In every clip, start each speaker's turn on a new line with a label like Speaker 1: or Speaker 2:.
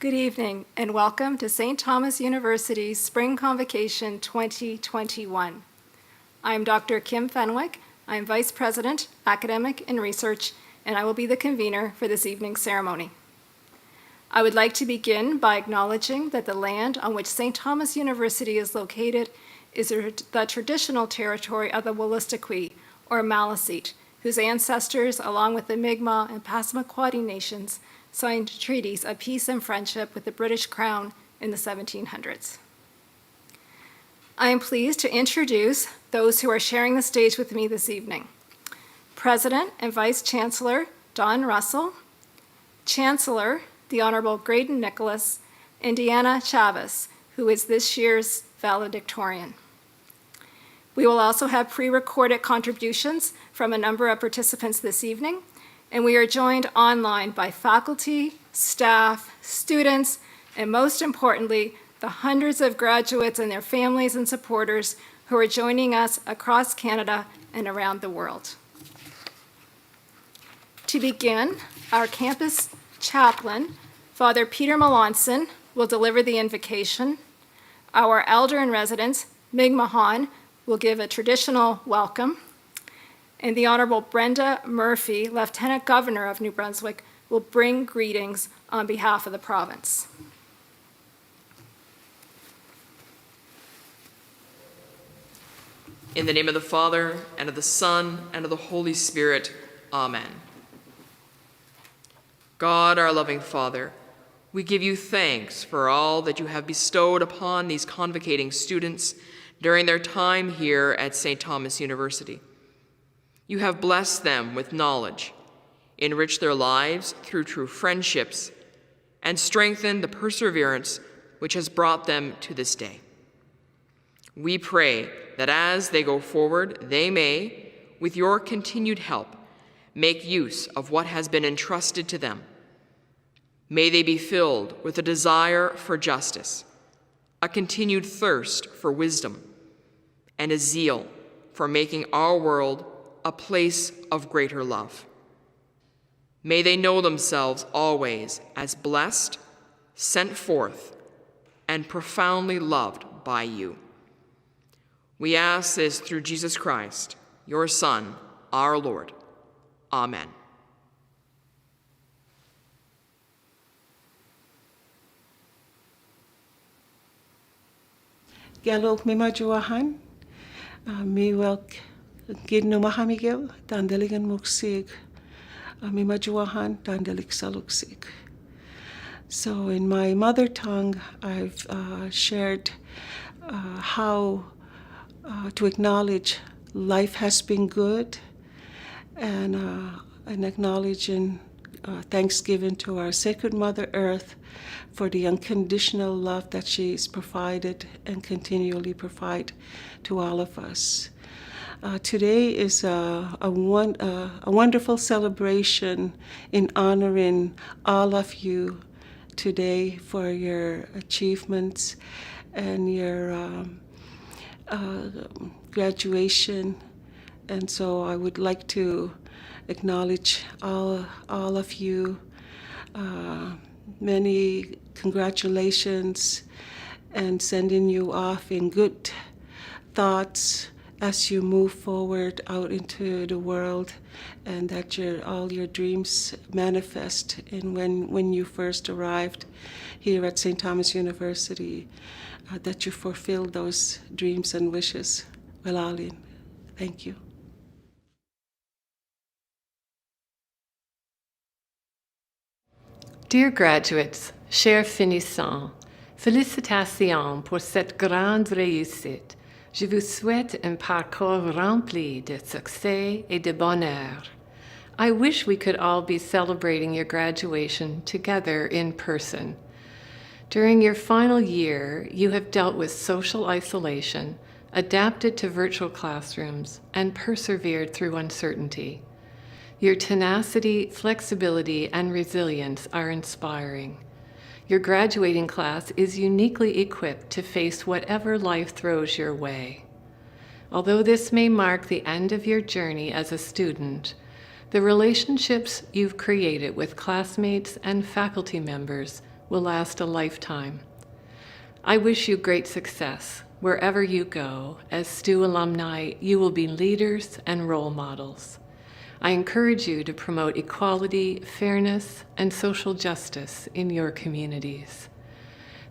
Speaker 1: Good evening and welcome to St. Thomas University's Spring Convocation 2021. I'm Dr. Kim Fenwick. I'm Vice President, Academic and Research, and I will be the convener for this evening's ceremony. I would like to begin by acknowledging that the land on which St. Thomas University is located is the traditional territory of the Wolastoqey, or Maliseet, whose ancestors, along with the Mi'kmaq and Passamaquoddy nations, signed treaties of peace and friendship with the British Crown in the 1700s. I am pleased to introduce those who are sharing the stage with me this evening. President and Vice Chancellor Don Russell, Chancellor the Honorable Graydon Nicholas, and Deanna Chavez, who is this year's valedictorian. We will also have pre-recorded contributions from a number of participants this evening, and we are joined online by faculty, staff, students, and most importantly, the hundreds of graduates and their families and supporters who are joining us across Canada and around the world. To begin, our campus chaplain, Father Peter Melanson, will deliver the invocation. Our elder-in-residence, Mi'kmaq, will give a traditional welcome. And the Honorable Brenda Murphy, Lieutenant Governor of New Brunswick, will bring greetings on behalf of the province.
Speaker 2: In the name of the Father, and of the Son, and of the Holy Spirit, Amen. God, our loving Father, we give you thanks for all that you have bestowed upon these convocating students during their time here at St. Thomas University. You have blessed them with knowledge, enriched their lives through true friendships, and strengthened the perseverance which has brought them to this day. We pray that as they go forward, they may, with your continued help, make use of what has been entrusted to them. May they be filled with a desire for justice, a continued thirst for wisdom, and a zeal for making our world a place of greater love. May they know themselves always as blessed, sent forth, and profoundly loved by you. We ask this through Jesus Christ, your Son, our Lord. Amen.
Speaker 3: Galok mi majuahan, mi welk gid no mahamigel, dandeligan muksig, mi majuahan, dandelik saluksig. So in my mother tongue, I've shared how to acknowledge life has been good, and acknowledging thanksgiving to our sacred Mother Earth for the unconditional love that she's provided and continually provide to all of us. Today is a wonderful celebration in honoring all of you today for your achievements and your graduation. And so I would like to acknowledge all of you. Many congratulations, and sending you off in good thoughts as you move forward out into the world, and that all your dreams manifest. And when you first arrived here at St. Thomas University, that you fulfill those dreams and wishes. Walalin. Thank you.
Speaker 4: Dear graduates, chers finissants, félicitations pour cette grande réussite. Je vous souhaite un parcours rempli de succès et de bonheur. I wish we could all be celebrating your graduation together in person. During your final year, you have dealt with social isolation, adapted to virtual classrooms, and persevered through uncertainty. Your tenacity, flexibility, and resilience are inspiring. Your graduating class is uniquely equipped to face whatever life throws your way. Although this may mark the end of your journey as a student, the relationships you've created with classmates and faculty members will last a lifetime. I wish you great success wherever you go. As STU alumni, you will be leaders and role models. I encourage you to promote equality, fairness, and social justice in your communities.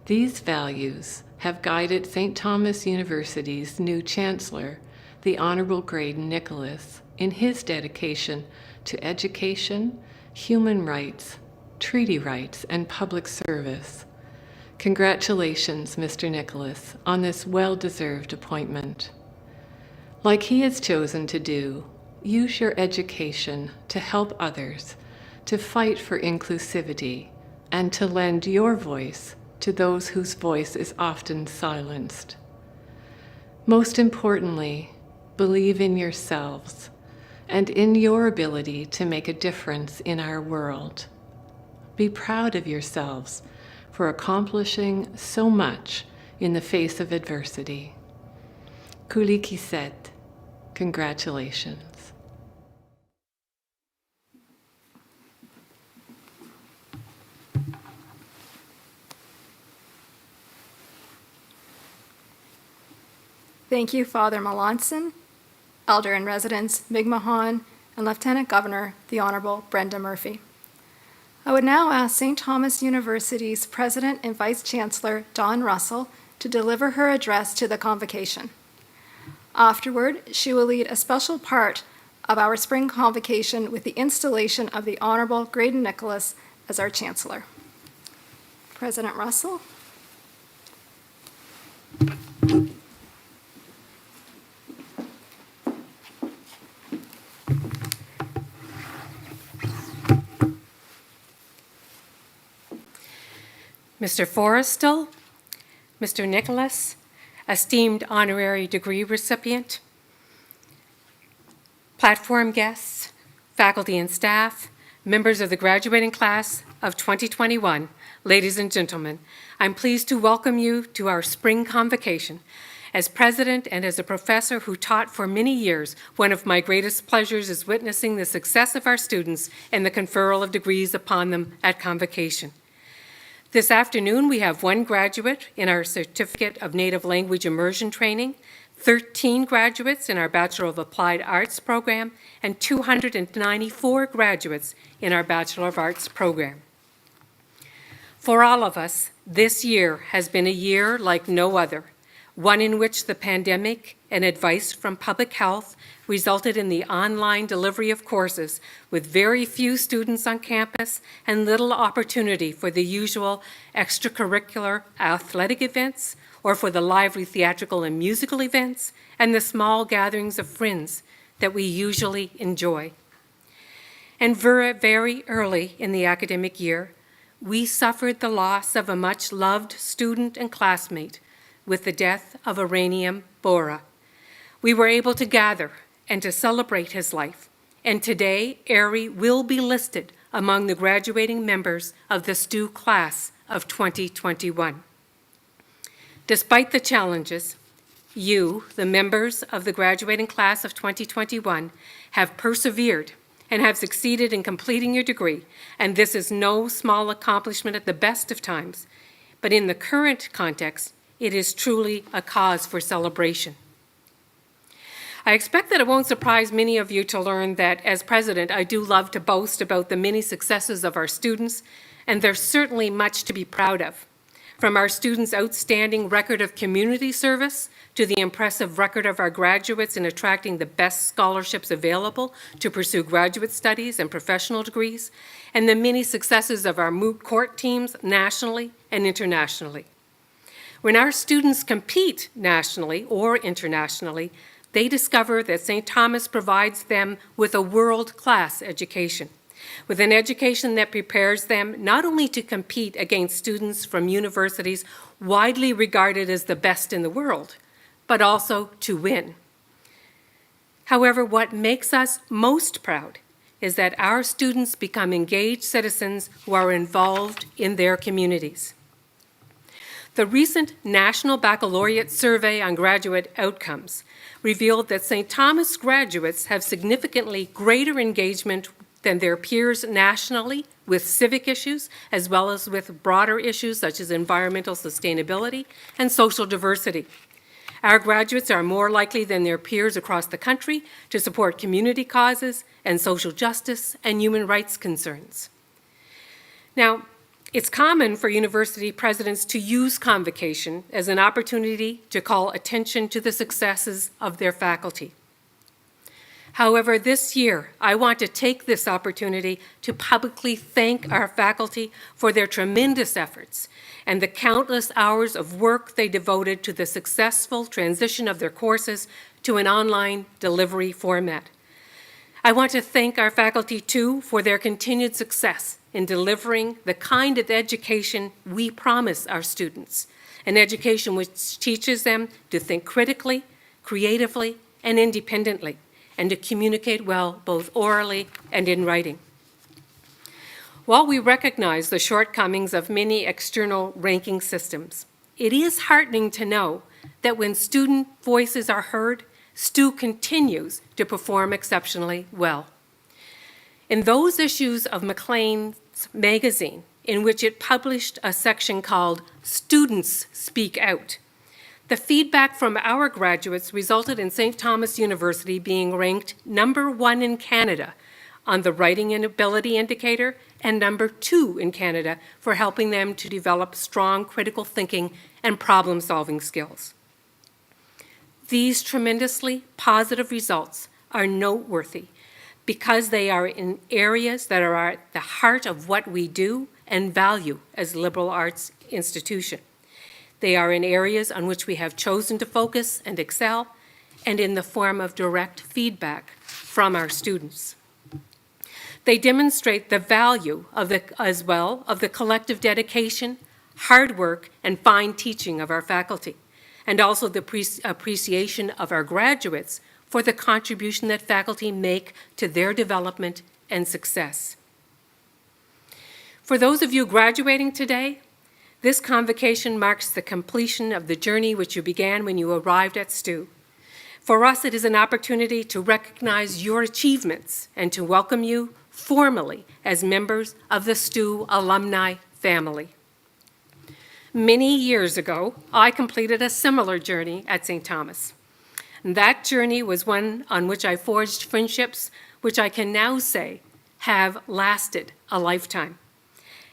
Speaker 4: These values have guided St. Thomas University's new Chancellor, the Honorable Graydon Nicholas, in his dedication to education, human rights, treaty rights, and public service. Congratulations, Mr. Nicholas, on this well-deserved appointment. Like he has chosen to do, use your education to help others, to fight for inclusivity, and to lend your voice to those whose voice is often silenced. Most importantly, believe in yourselves and in your ability to make a difference in our world. Be proud of yourselves for accomplishing so much in the face of adversity. Kuli Kiset, congratulations.
Speaker 1: Thank you, Father Melanson, Elder in Residence Mig Mahan, and Lieutenant Governor, the Honorable Brenda Murphy. I would now ask St. Thomas University's President and Vice Chancellor, Dawn Russell, to deliver her address to the Convocation. Afterward, she will lead a special part of our spring convocation with the installation of the Honorable Graydon Nicholas as our Chancellor. President Russell.
Speaker 5: Mr. Forrestal, Mr. Nicholas, esteemed honorary degree recipient, platform guests, faculty and staff, members of the graduating class of 2021, ladies and gentlemen, I'm pleased to welcome you to our spring convocation. As president and as a professor who taught for many years, one of my greatest pleasures is witnessing the success of our students and the conferral of degrees upon them at convocation. This afternoon, we have one graduate in our Certificate of Native Language Immersion Training, 13 graduates in our Bachelor of Applied Arts program, and 294 graduates in our Bachelor of Arts program. For all of us, this year has been a year like no other, one in which the pandemic and advice from public health resulted in the online delivery of courses with very few students on campus and little opportunity for the usual extracurricular athletic events or for the lively theatrical and musical events and the small gatherings of friends that we usually enjoy. And very early in the academic year, we suffered the loss of a much-loved student and classmate with the death of Iranium Bora. We were able to gather and to celebrate his life, and today Ari will be listed among the graduating members of the STU class of 2021. Despite the challenges, you, the members of the graduating class of 2021, have persevered and have succeeded in completing your degree, and this is no small accomplishment at the best of times, but in the current context, it is truly a cause for celebration. I expect that it won't surprise many of you to learn that as president, I do love to boast about the many successes of our students, and there's certainly much to be proud of. From our students' outstanding record of community service to the impressive record of our graduates in attracting the best scholarships available to pursue graduate studies and professional degrees, and the many successes of our moot court teams nationally and internationally. When our students compete nationally or internationally, they discover that St. Thomas provides them with a world-class education, with an education that prepares them not only to compete against students from universities widely regarded as the best in the world, but also to win. However, what makes us most proud is that our students become engaged citizens who are involved in their communities. The recent National Baccalaureate Survey on Graduate Outcomes revealed that St. Thomas graduates have significantly greater engagement than their peers nationally with civic issues, as well as with broader issues such as environmental sustainability and social diversity. Our graduates are more likely than their peers across the country to support community causes and social justice and human rights concerns. Now, it's common for university presidents to use Convocation as an opportunity to call attention to the successes of their faculty. However, this year, I want to take this opportunity to publicly thank our faculty for their tremendous efforts and the countless hours of work they devoted to the successful transition of their courses to an online delivery format. I want to thank our faculty, too, for their continued success in delivering the kind of education we promise our students, an education which teaches them to think critically, creatively, and independently, and to communicate well both orally and in writing. While we recognize the shortcomings of many external ranking systems, it is heartening to know that when student voices are heard, STU continues to perform exceptionally well. In those issues of McCann's magazine, in which it published a section called Students Speak Out, the feedback from our graduates resulted in St. Thomas University being ranked #1 in Canada on the Writing and Ability Indicator and #2 in Canada for helping them to develop strong critical thinking and problem-solving skills. These tremendously positive results are noteworthy because they are in areas that are at the heart of what we do and value as a liberal arts institution. They are in areas on which we have chosen to focus and excel, and in the form of direct feedback from our students. They demonstrate the value of as well of the collective dedication, hard work, and fine teaching of our faculty, and also the appreciation of our graduates for the contribution that faculty make to their development and success. For those of you graduating today, this convocation marks the completion of the journey which you began when you arrived at STU. For us, it is an opportunity to recognize your achievements and to welcome you formally as members of the STU alumni family. Many years ago, I completed a similar journey at St. Thomas. And that journey was one on which I forged friendships which I can now say have lasted a lifetime,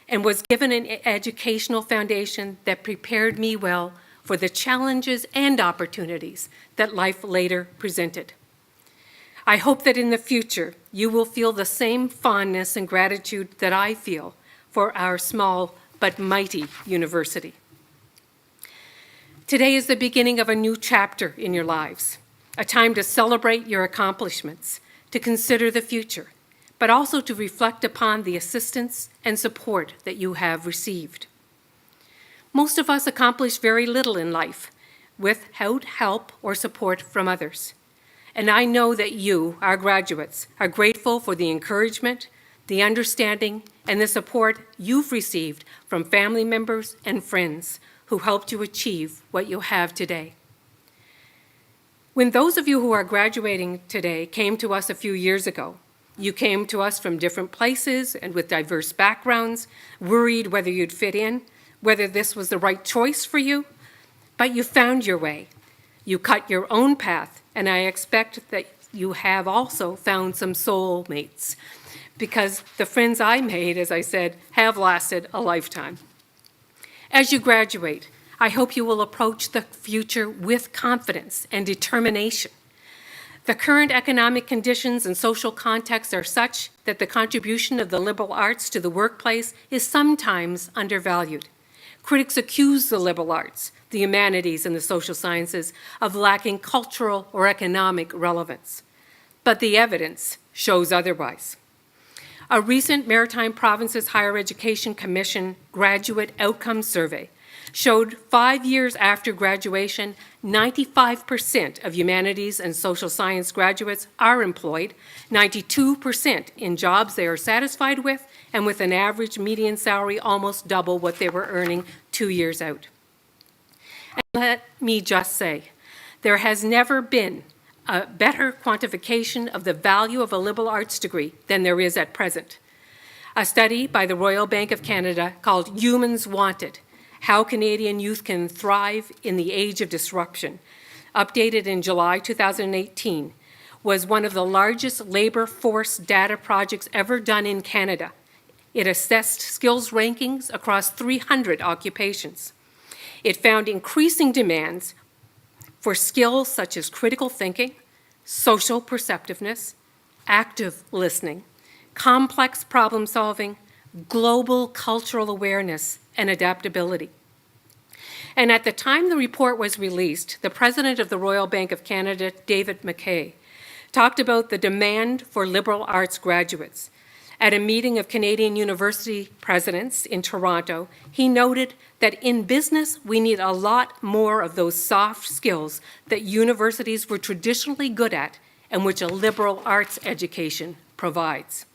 Speaker 5: and was given an educational foundation that prepared me well for the challenges and opportunities that life later presented. I hope that in the future you will feel the same fondness and gratitude that I feel for our small but mighty university. Today is the beginning of a new chapter in your lives, a time to celebrate your accomplishments, to consider the future, but also to reflect upon the assistance and support that you have received. Most of us accomplish very little in life without help or support from others. And I know that you, our graduates, are grateful for the encouragement, the understanding, and the support you've received from family members and friends who helped you achieve what you have today. When those of you who are graduating today came to us a few years ago, you came to us from different places and with diverse backgrounds, worried whether you'd fit in, whether this was the right choice for you, but you found your way. You cut your own path, and I expect that you have also found some soulmates, because the friends I made, as I said, have lasted a lifetime. As you graduate, I hope you will approach the future with confidence and determination. The current economic conditions and social context are such that the contribution of the liberal arts to the workplace is sometimes undervalued. Critics accuse the liberal arts, the humanities, and the social sciences of lacking cultural or economic relevance. But the evidence shows otherwise. A recent Maritime Provinces Higher Education Commission Graduate Outcome Survey showed 5 years after graduation, 95% of humanities and social science graduates are employed, 92% in jobs they are satisfied with, and with an average median salary almost double what they were earning 2 years out. And let me just say, there has never been a better quantification of the value of a liberal arts degree than there is at present. a study by the Royal Bank of Canada called Humans Wanted: How Canadian Youth Can Thrive in the Age of Disruption, updated in July 2018, was one of the largest labor force data projects ever done in Canada. It assessed skills rankings across 300 occupations. It found increasing demands for skills such as critical thinking, social perceptiveness, active listening, complex problem solving, global cultural awareness, and adaptability. And at the time the report was released, the president of the Royal Bank of Canada, David McCann, talked about the demand for liberal arts graduates. At a meeting of Canadian university presidents in Toronto, he noted that in business, we need a lot more of those soft skills that universities were traditionally good at and which a liberal arts education provides.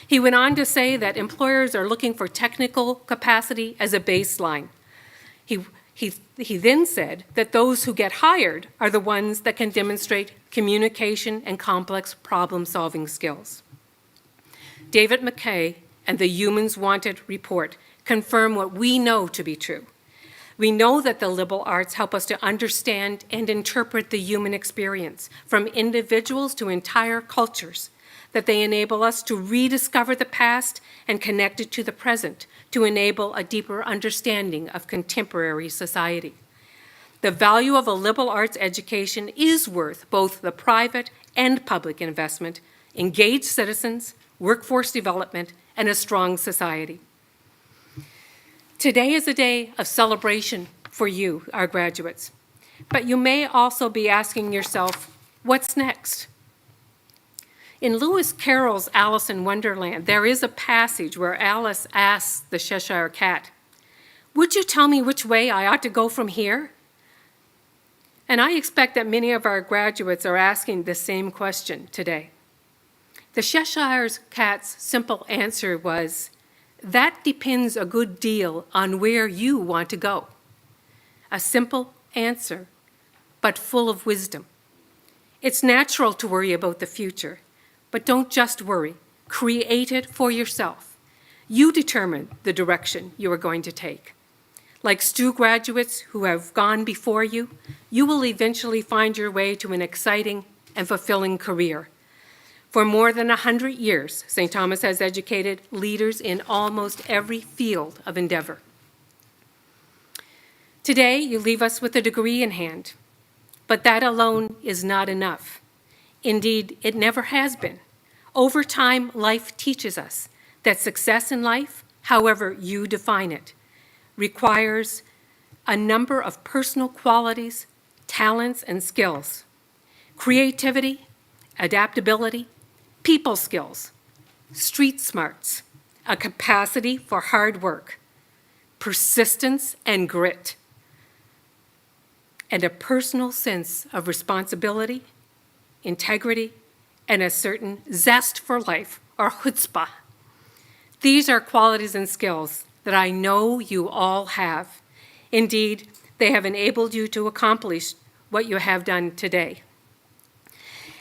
Speaker 5: He went on to say that employers are looking for technical capacity as a baseline. He then said that those who get hired are the ones that can demonstrate communication and complex problem-solving skills. David McCann and the Humans Wanted report confirm what we know to be true. We know that the liberal arts help us to understand and interpret the human experience, from individuals to entire cultures, that they enable us to rediscover the past and connect it to the present, to enable a deeper understanding of contemporary society. The value of a liberal arts education is worth both the private and public investment, engaged citizens, workforce development, and a strong society. Today is a day of celebration for you, our graduates, but you may also be asking yourself, what's next? In Lewis Carroll's Alice in Wonderland, there is a passage where Alice asks the Cheshire Cat, "Would you tell me which way I ought to go from here?" And I expect that many of our graduates are asking the same question today. The Cheshire Cat's simple answer was, "That depends a good deal on where you want to go." A simple answer, but full of wisdom. It's natural to worry about the future, but don't just worry. Create it for yourself. You determine the direction you are going to take. Like STU graduates who have gone before you, you will eventually find your way to an exciting and fulfilling career. For more than 100 years, St. Thomas has educated leaders in almost every field of endeavor. Today, you leave us with a degree in hand, but that alone is not enough. Indeed, it never has been. Over time, life teaches us that success in life, however you define it, requires a number of personal qualities, talents, and skills: creativity, adaptability, people skills, street smarts, a capacity for hard work, persistence and grit, and a personal sense of responsibility, integrity, and a certain zest for life, or chutzpah. These are qualities and skills that I know you all have. Indeed, they have enabled you to accomplish what you have done today.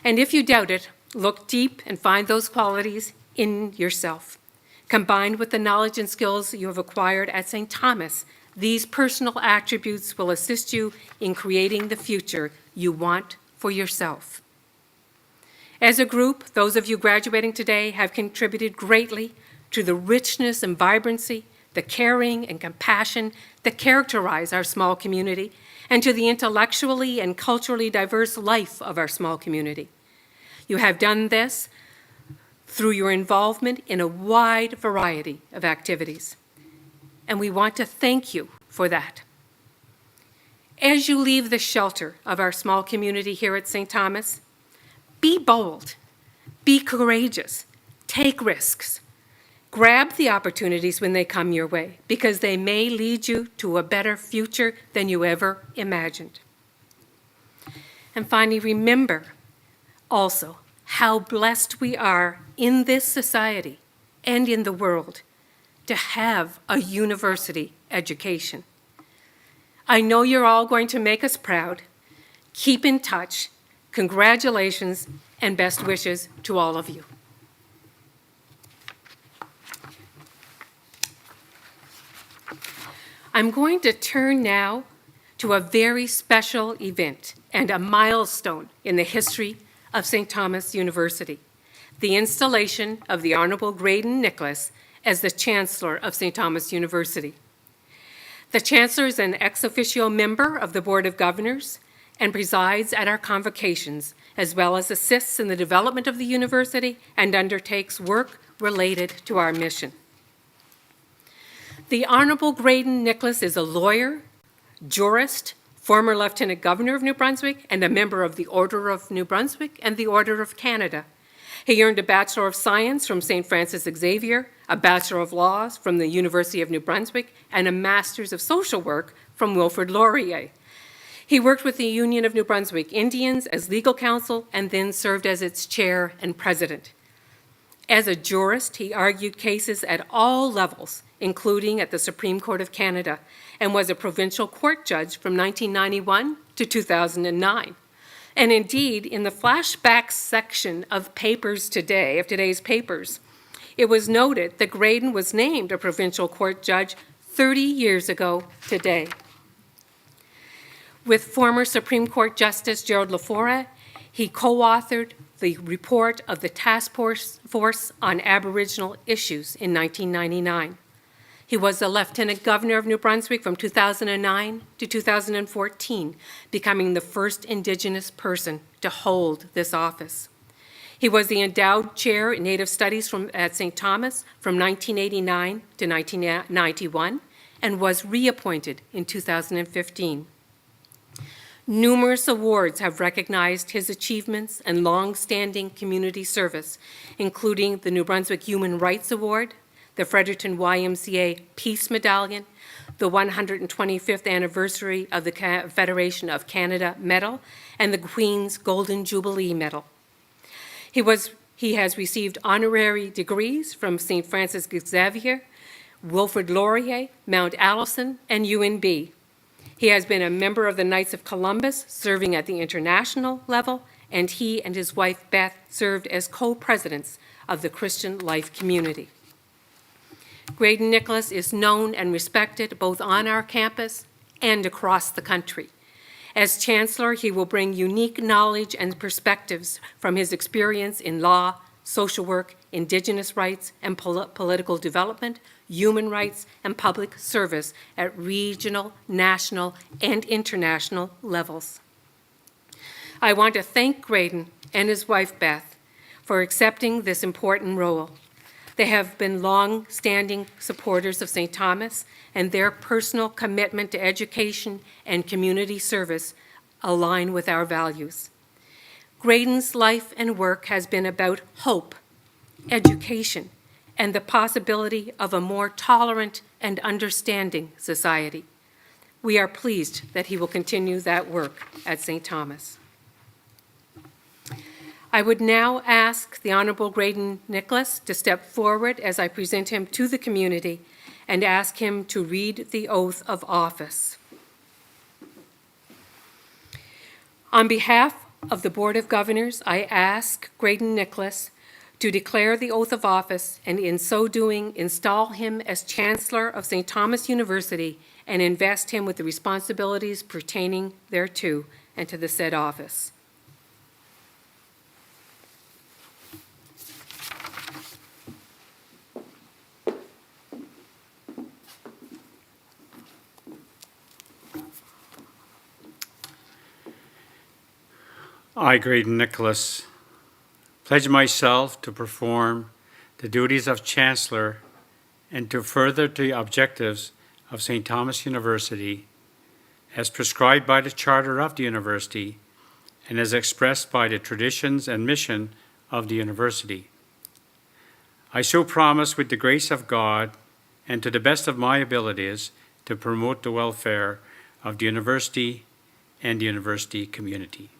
Speaker 5: And if you doubt it, look deep and find those qualities in yourself. Combined with the knowledge and skills you have acquired at St. Thomas, these personal attributes will assist you in creating the future you want for yourself. As a group, those of you graduating today have contributed greatly to the richness and vibrancy, the caring and compassion that characterize our small community, and to the intellectually and culturally diverse life of our small community. You have done this through your involvement in a wide variety of activities, and we want to thank you for that. As you leave the shelter of our small community here at St. Thomas, be bold, be courageous, take risks. Grab the opportunities when they come your way, because they may lead you to a better future than you ever imagined. And finally, remember also how blessed we are in this society and in the world to have a university education. I know you're all going to make us proud. Keep in touch. Congratulations and best wishes to all of you. I'm going to turn now to a very special event and a milestone in the history of St. Thomas University, the installation of the Honorable Graydon Nicholas as the Chancellor of St. Thomas University. The Chancellor is an ex officio member of the Board of Governors and presides at our convocations, as well as assists in the development of the university and undertakes work related to our mission. The Honorable Graydon Nicholas is a lawyer, jurist, former Lieutenant Governor of New Brunswick, and a member of the Order of New Brunswick and the Order of Canada. He earned a Bachelor of Science from St. Francis Xavier, a Bachelor of Laws from the University of New Brunswick, and a Master's of Social Work from Wilfrid Laurier. He worked with the Union of New Brunswick Indians as legal counsel and then served as its chair and president. As a jurist, he argued cases at all levels, including at the Supreme Court of Canada, and was a provincial court judge from 1991 to 2009. And indeed, in the flashback section of today's papers, it was noted that Graydon was named a provincial court judge 30 years ago today. With former Supreme Court Justice Gerald Lafora, he co-authored the report of the Task Force on Aboriginal Issues in 1999. He was the Lieutenant Governor of New Brunswick from 2009 to 2014, becoming the first Indigenous person to hold this office. He was the endowed chair in Native Studies at St. Thomas from 1989 to 1991 and was reappointed in 2015. Numerous awards have recognized his achievements and long-standing community service, including the New Brunswick Human Rights Award, the Fredericton YMCA Peace Medallion, the 125th anniversary of the Federation of Canada Medal, and the Queen's Golden Jubilee Medal. He has received honorary degrees from St. Francis Xavier, Wilfrid Laurier, Mount Allison, and UNB. He has been a member of the Knights of Columbus, serving at the international level, and he and his wife Beth served as co-presidents of the Christian Life Community. Graydon Nicholas is known and respected both on our campus and across the country. As Chancellor, he will bring unique knowledge and perspectives from his experience in law, social work, Indigenous rights and political development, human rights, and public service at regional, national, and international levels. I want to thank Graydon and his wife, Beth, for accepting this important role. They have been long-standing supporters of St. Thomas, and their personal commitment to education and community service align with our values. Graydon's life and work has been about hope, education, and the possibility of a more tolerant and understanding society. We are pleased that he will continue that work at St. Thomas. I would now ask the Honorable Graydon Nicholas to step forward as I present him to the community and ask him to read the oath of office. On behalf of the Board of Governors, I ask Graydon Nicholas to declare the oath of office and in so doing install him as Chancellor of St. Thomas University and invest him with the responsibilities pertaining thereto and to the said office.
Speaker 6: I, Graydon Nicholas, pledge myself to perform the duties of Chancellor and to further the objectives of St. Thomas University as prescribed by the Charter of the University and as expressed by the traditions and mission of the University. I so promise with the grace of God and to the best of my abilities to promote the welfare of the University and the University community.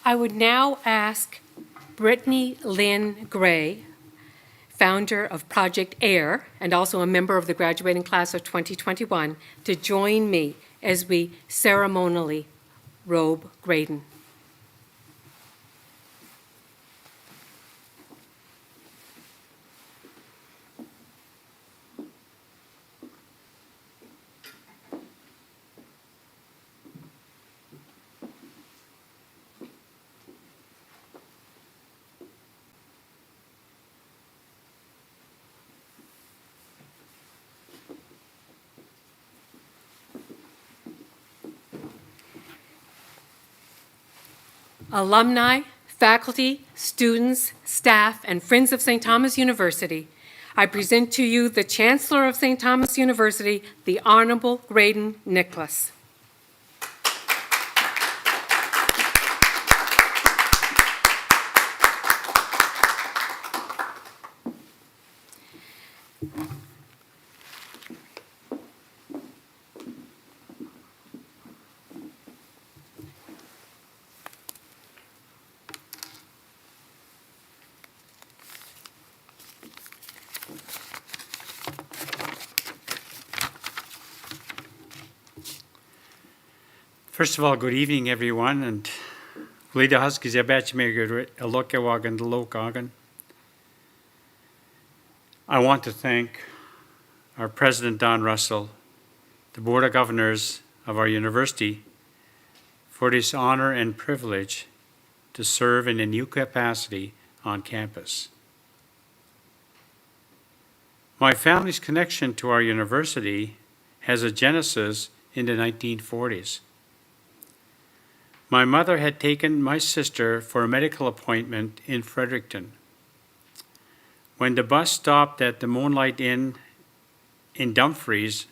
Speaker 5: I would now ask Brittany Lynn Gray, founder of Project AIR and also a member of the graduating class of 2021, to join me as we ceremonially robe Graydon. Alumni, faculty, students, staff, and friends of St. Thomas University, I present to you the Chancellor of St. Thomas University, the Honorable Graydon Nicholas.
Speaker 6: First of all, good evening, everyone, and Glida Huskies, I want to thank our President, Don Russell, the Board of Governors of our university, for this honor and privilege to serve in a new capacity on campus. My family's connection to our university has a genesis in the 1940s. My mother had taken my sister for a medical appointment in Fredericton. When the bus stopped at the Moonlight Inn in Dumfries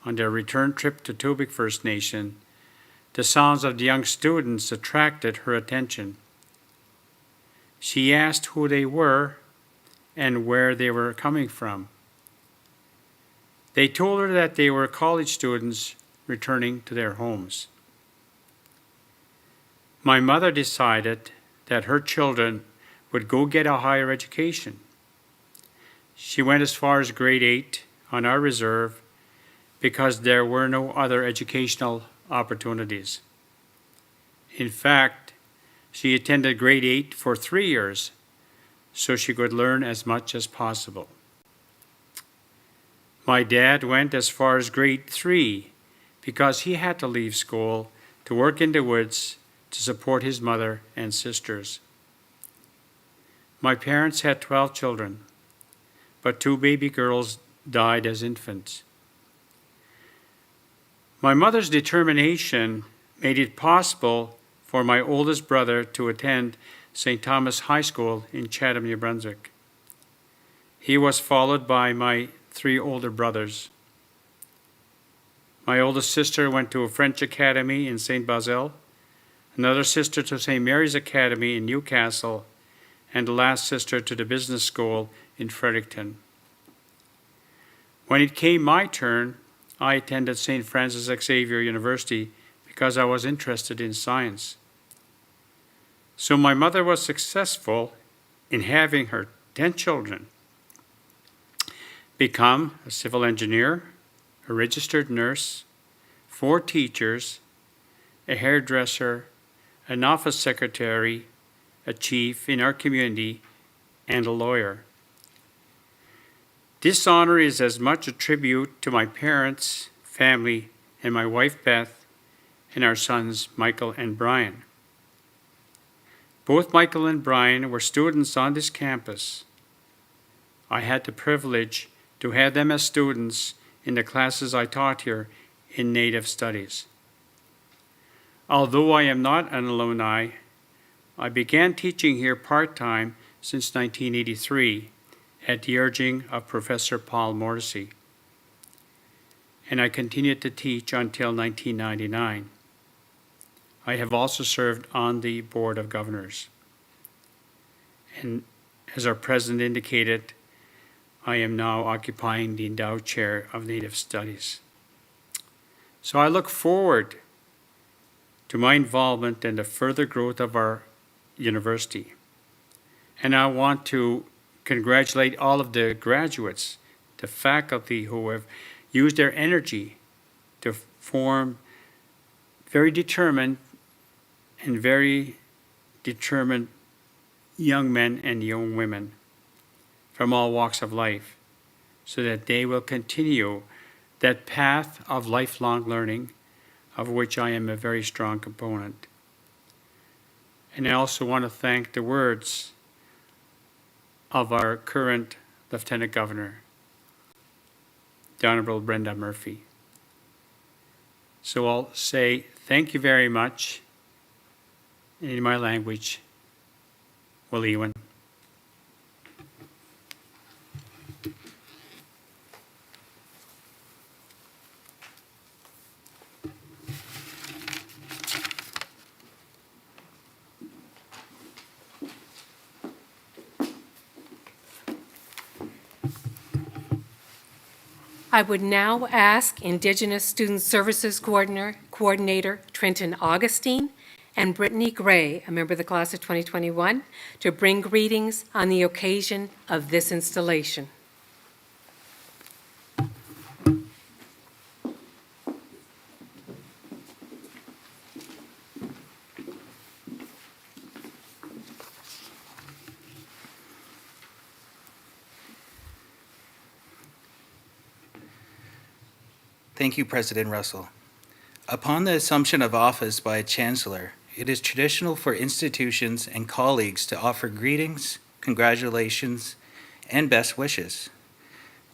Speaker 6: on their return trip to Tubic First Nation, the sounds of the young students attracted her attention. She asked who they were and where they were coming from. They told her that they were college students returning to their homes. My mother decided that her children would go get a higher education. She went as far as grade 8 on our reserve because there were no other educational opportunities. In fact, she attended grade 8 for 3 years so she could learn as much as possible. My dad went as far as grade 3 because he had to leave school to work in the woods to support his mother and sisters. My parents had 12 children, but 2 baby girls died as infants. My mother's determination made it possible for my oldest brother to attend St. Thomas High School in Chatham, New Brunswick. He was followed by my 3 older brothers. My oldest sister went to a French academy in St. Basile, another sister to St. Mary's Academy in Newcastle, and the last sister to the business school in Fredericton. When it came my turn, I attended St. Francis Xavier University because I was interested in science. So my mother was successful in having her 10 children become a civil engineer, a registered nurse, 4 teachers, a hairdresser, an office secretary, a chief in our community, and a lawyer. This honor is as much a tribute to my parents, family, and my wife Beth, and our sons Michael and Brian. Both Michael and Brian were students on this campus. I had the privilege to have them as students in the classes I taught here in Native Studies. Although I am not an alumni, I began teaching here part-time since 1983 at the urging of Professor Paul Morrissey, and I continued to teach until 1999. I have also served on the Board of Governors. And as our president indicated, I am now occupying the endowed chair of Native Studies. So I look forward to my involvement in the further growth of our university. And I want to congratulate all of the graduates, the faculty who have used their energy to form very determined young men and young women from all walks of life, so that they will continue that path of lifelong learning, of which I am a very strong component. And I also want to thank the words of our current Lieutenant Governor, the Honorable Brenda Murphy. So I'll say thank you very much in my language, Waliwan.
Speaker 5: I would now ask Indigenous Student Services Coordinator Trenton Augustine and Brittany Gray, a member of the class of 2021, to bring greetings on the occasion of this installation.
Speaker 7: Thank you, President Russell. Upon the assumption of office by a Chancellor, it is traditional for institutions and colleagues to offer greetings, congratulations, and best wishes.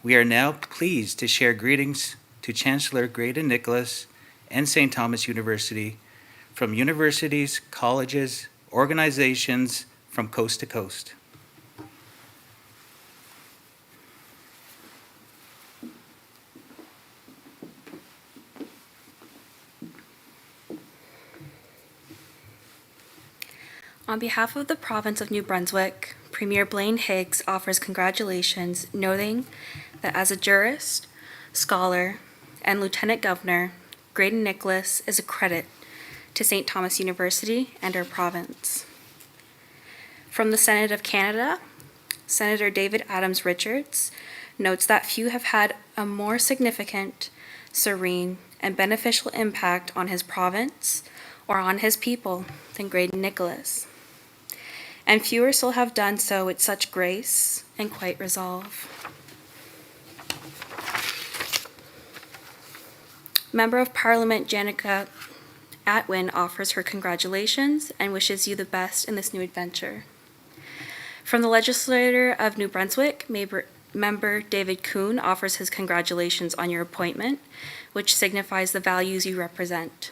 Speaker 7: We are now pleased to share greetings to Chancellor Graydon Nicholas and St. Thomas University from universities, colleges, organizations from coast to coast.
Speaker 8: On behalf of the province of New Brunswick, Premier Blaine Higgs offers congratulations, noting that as a jurist, scholar, and Lieutenant Governor, Graydon Nicholas is a credit to St. Thomas University and our province. From the Senate of Canada, Senator David Adams Richards notes that few have had a more significant, serene, and beneficial impact on his province or on his people than Graydon Nicholas. And fewer still have done so with such grace and quite resolve. Member of Parliament Janica Atwin offers her congratulations and wishes you the best in this new adventure. From the Legislature of New Brunswick, Member David Kuhn offers his congratulations on your appointment, which signifies the values you represent.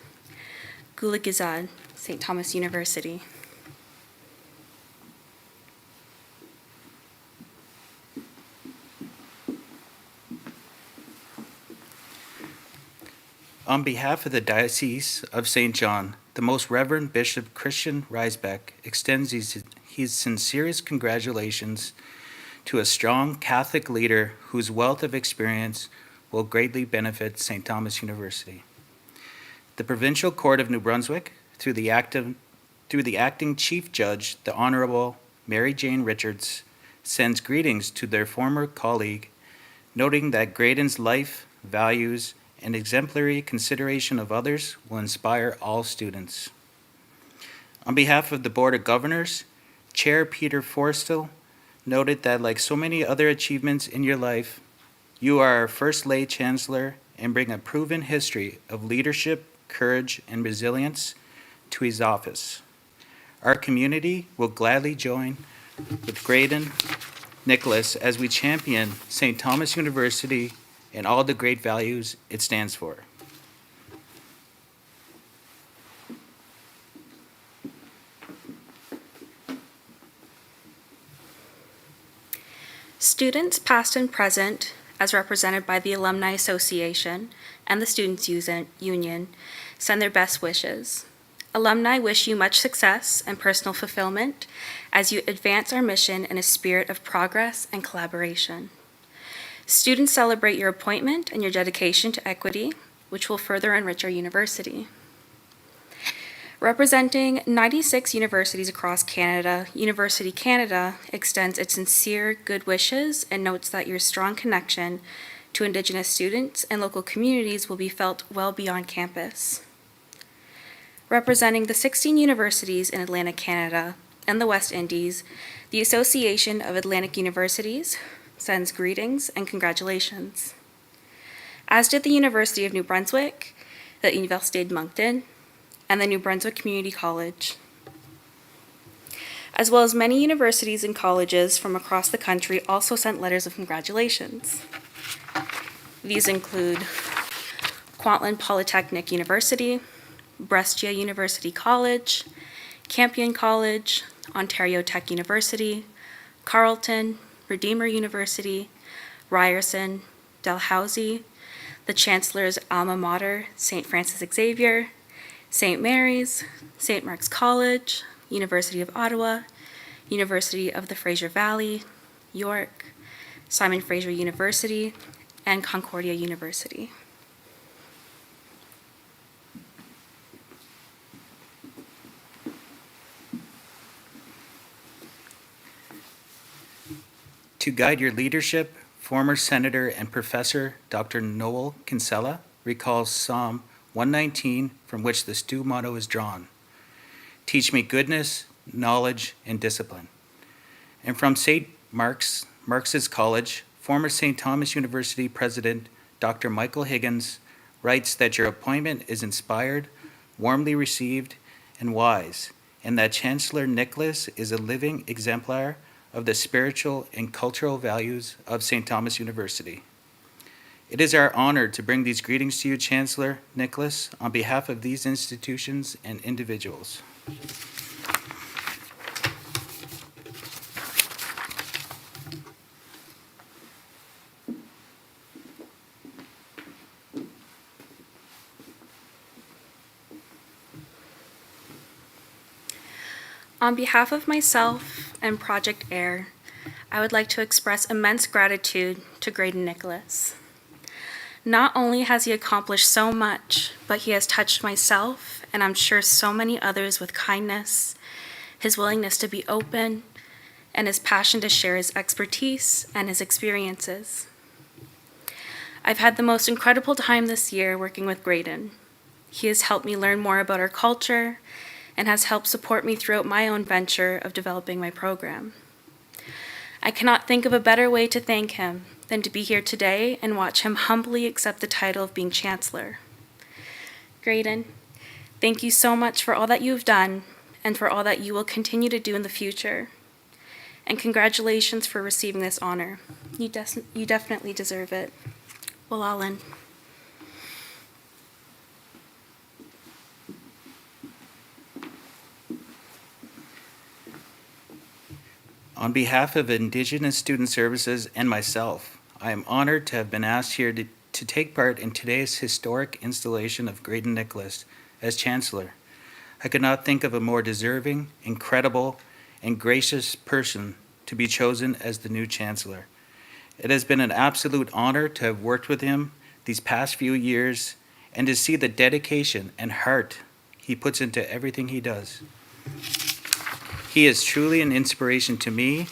Speaker 8: Gula Gizad, St. Thomas University.
Speaker 7: On behalf of the Diocese of St. John, the Most Reverend Bishop Christian Reisbeck extends his sincerest congratulations to a strong Catholic leader whose wealth of experience will greatly benefit St. Thomas University. The Provincial Court of New Brunswick, through the acting Chief Judge, the Honorable Mary Jane Richards, sends greetings to their former colleague, noting that Graydon's life, values, and exemplary consideration of others will inspire all students. On behalf of the Board of Governors, Chair Peter Forstall noted that like so many other achievements in your life, you are our first lay Chancellor and bring a proven history of leadership, courage, and resilience to his office. Our community will gladly join with Graydon Nicholas as we champion St. Thomas University and all the great values it stands for.
Speaker 8: Students past and present, as represented by the Alumni Association and the Students' Union, send their best wishes. Alumni wish you much success and personal fulfillment as you advance our mission in a spirit of progress and collaboration. Students celebrate your appointment and your dedication to equity, which will further enrich our university. Representing 96 universities across Canada, University Canada extends its sincere good wishes and notes that your strong connection to Indigenous students and local communities will be felt well beyond campus. Representing the 16 universities in Atlantic Canada and the West Indies, the Association of Atlantic Universities sends greetings and congratulations. As did the University of New Brunswick, the Université de Moncton, and the New Brunswick Community College, as well as many universities and colleges from across the country also sent letters of congratulations. These include Kwantlen Polytechnic University, Brescia University College, Campion College, Ontario Tech University, Carleton, Redeemer University, Ryerson, Dalhousie, the Chancellor's alma mater, St. Francis Xavier, St. Mary's, St. Mark's College, University of Ottawa, University of the Fraser Valley, York, Simon Fraser University, and Concordia University.
Speaker 7: To guide your leadership, former Senator and Professor Dr. Noel Kinsella recalls Psalm 119, from which the STU motto is drawn. Teach me goodness, knowledge, and discipline. And from St. Mark's College, former St. Thomas University President Dr. Michael Higgins writes that your appointment is inspired, warmly received, and wise, and that Chancellor Nicholas is a living exemplar of the spiritual and cultural values of St. Thomas University. It is our honor to bring these greetings to you, Chancellor Nicholas, on behalf of these institutions and individuals.
Speaker 8: On behalf of myself and Project AIR, I would like to express immense gratitude to Graydon Nicholas. Not only has he accomplished so much, but he has touched myself, and I'm sure so many others, with kindness, his willingness to be open, and his passion to share his expertise and his experiences. I've had the most incredible time this year working with Graydon. He has helped me learn more about our culture and has helped support me throughout my own venture of developing my program. I cannot think of a better way to thank him than to be here today and watch him humbly accept the title of being Chancellor. Graydon, thank you so much for all that you've done and for all that you will continue to do in the future. And congratulations for receiving this honor. You definitely deserve it. Walalin.
Speaker 7: On behalf of Indigenous Student Services and myself, I am honored to have been asked here to take part in today's historic installation of Graydon Nicholas as Chancellor. I could not think of a more deserving, incredible, and gracious person to be chosen as the new Chancellor. It has been an absolute honor to have worked with him these past few years and to see the dedication and heart he puts into everything he does. He is truly an inspiration to me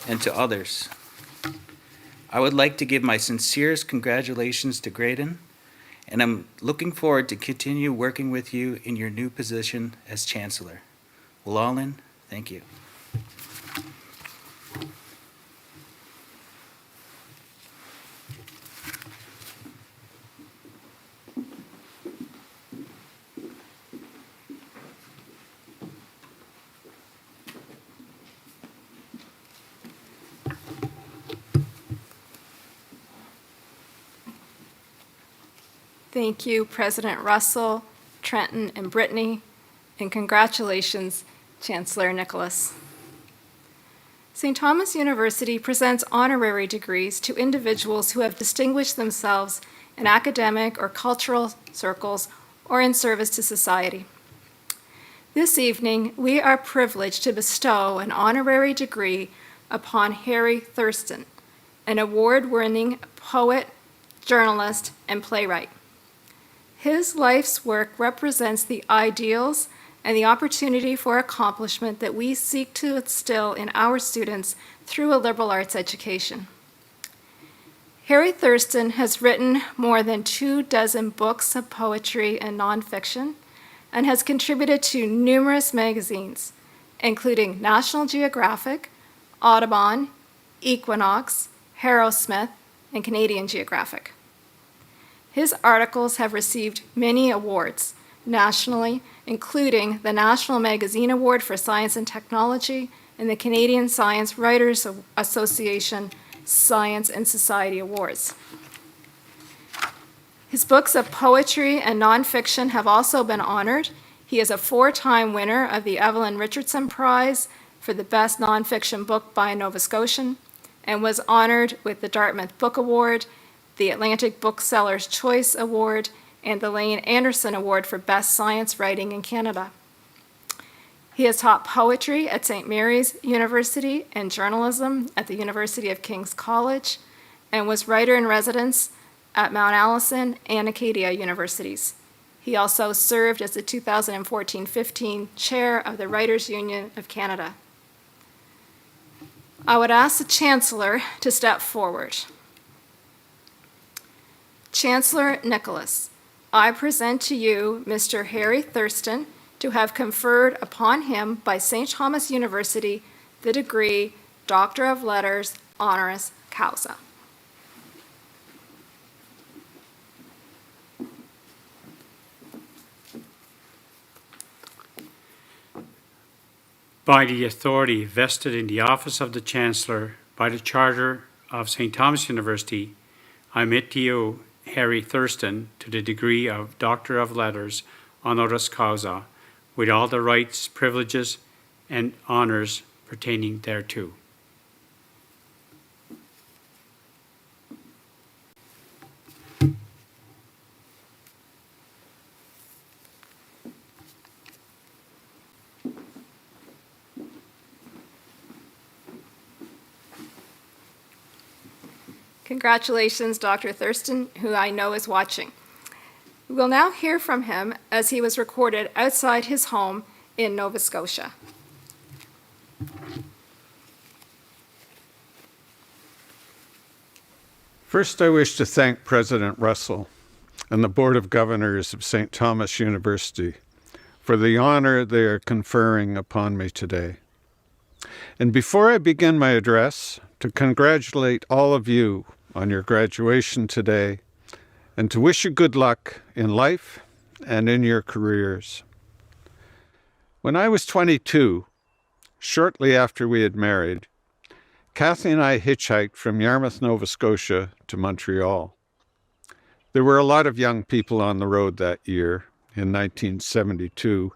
Speaker 7: and to others. I would like to give my sincerest congratulations to Graydon, and I'm looking forward to continue working with you in your new position as Chancellor. Walalin, thank you.
Speaker 1: Thank you, President Russell, Trenton, and Brittany, and congratulations, Chancellor Nicholas. St. Thomas University presents honorary degrees to individuals who have distinguished themselves in academic or cultural circles or in service to society. This evening, we are privileged to bestow an honorary degree upon Harry Thurston, an award-winning poet, journalist, and playwright. His life's work represents the ideals and the opportunity for accomplishment that we seek to instill in our students through a liberal arts education. Harry Thurston has written more than 24 books of poetry and nonfiction and has contributed to numerous magazines, including National Geographic, Audubon, Equinox, Harrowsmith, and Canadian Geographic. His articles have received many awards nationally, including the National Magazine Award for Science and Technology and the Canadian Science Writers Association Science and Society Awards. His books of poetry and nonfiction have also been honored. He is a 4-time winner of the Evelyn Richardson Prize for the Best Nonfiction Book by a Nova Scotian and was honored with the Dartmouth Book Award, the Atlantic Bookseller's Choice Award, and the Lane Anderson Award for Best Science Writing in Canada. He has taught poetry at St. Mary's University and journalism at the University of King's College and was writer-in-residence at Mount Allison and Acadia Universities. He also served as the 2014-15 chair of the Writers' Union of Canada. I would ask the Chancellor to step forward. Chancellor Nicholas, I present to you Mr. Harry Thurston to have conferred upon him by St. Thomas University the degree Doctor of Letters honoris causa.
Speaker 6: By the authority vested in the office of the Chancellor by the Charter of St. Thomas University, I admit to you, Harry Thurston, to the degree of Doctor of Letters honoris causa, with all the rights, privileges, and honors pertaining thereto.
Speaker 1: Congratulations, Dr. Thurston, who I know is watching. We will now hear from him as he was recorded outside his home in Nova Scotia.
Speaker 9: First, I wish to thank President Russell and the Board of Governors of St. Thomas University for the honor they are conferring upon me today. And before I begin my address, to congratulate all of you on your graduation today and to wish you good luck in life and in your careers. When I was 22, shortly after we had married, Kathy and I hitchhiked from Yarmouth, Nova Scotia to Montreal. There were a lot of young people on the road that year, in 1972,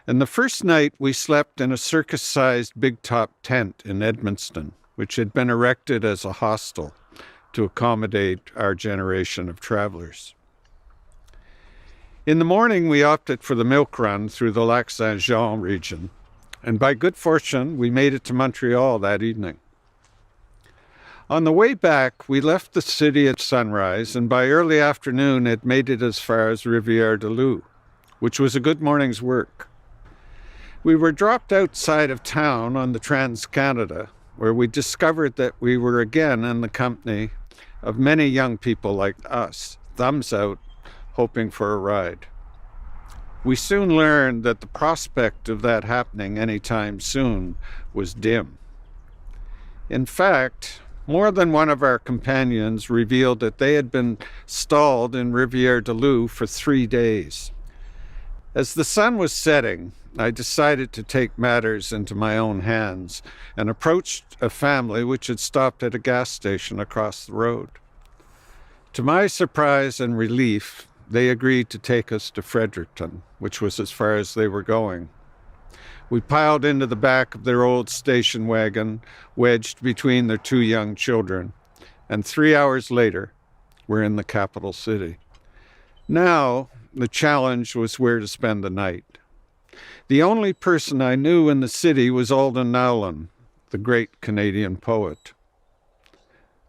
Speaker 9: and the first night we slept in a circus-sized big-top tent in Edmundston, which had been erected as a hostel to accommodate our generation of travelers. In the morning, we opted for the milk run through the Lac-Saint-Jean region, and by good fortune, we made it to Montreal that evening. On the way back, we left the city at sunrise, and by early afternoon had made it as far as Rivière-du-Loup, which was a good morning's work. We were dropped outside of town on the Trans-Canada, where we discovered that we were again in the company of many young people like us, thumbs out, hoping for a ride. We soon learned that the prospect of that happening anytime soon was dim. In fact, more than one of our companions revealed that they had been stalled in Rivière-du-Loup for 3 days. As the sun was setting, I decided to take matters into my own hands and approached a family which had stopped at a gas station across the road. To my surprise and relief, they agreed to take us to Fredericton, which was as far as they were going. We piled into the back of their old station wagon, wedged between their 2 young children, and 3 hours later, we're in the capital city. Now, the challenge was where to spend the night. The only person I knew in the city was Alden Nowlan, the great Canadian poet.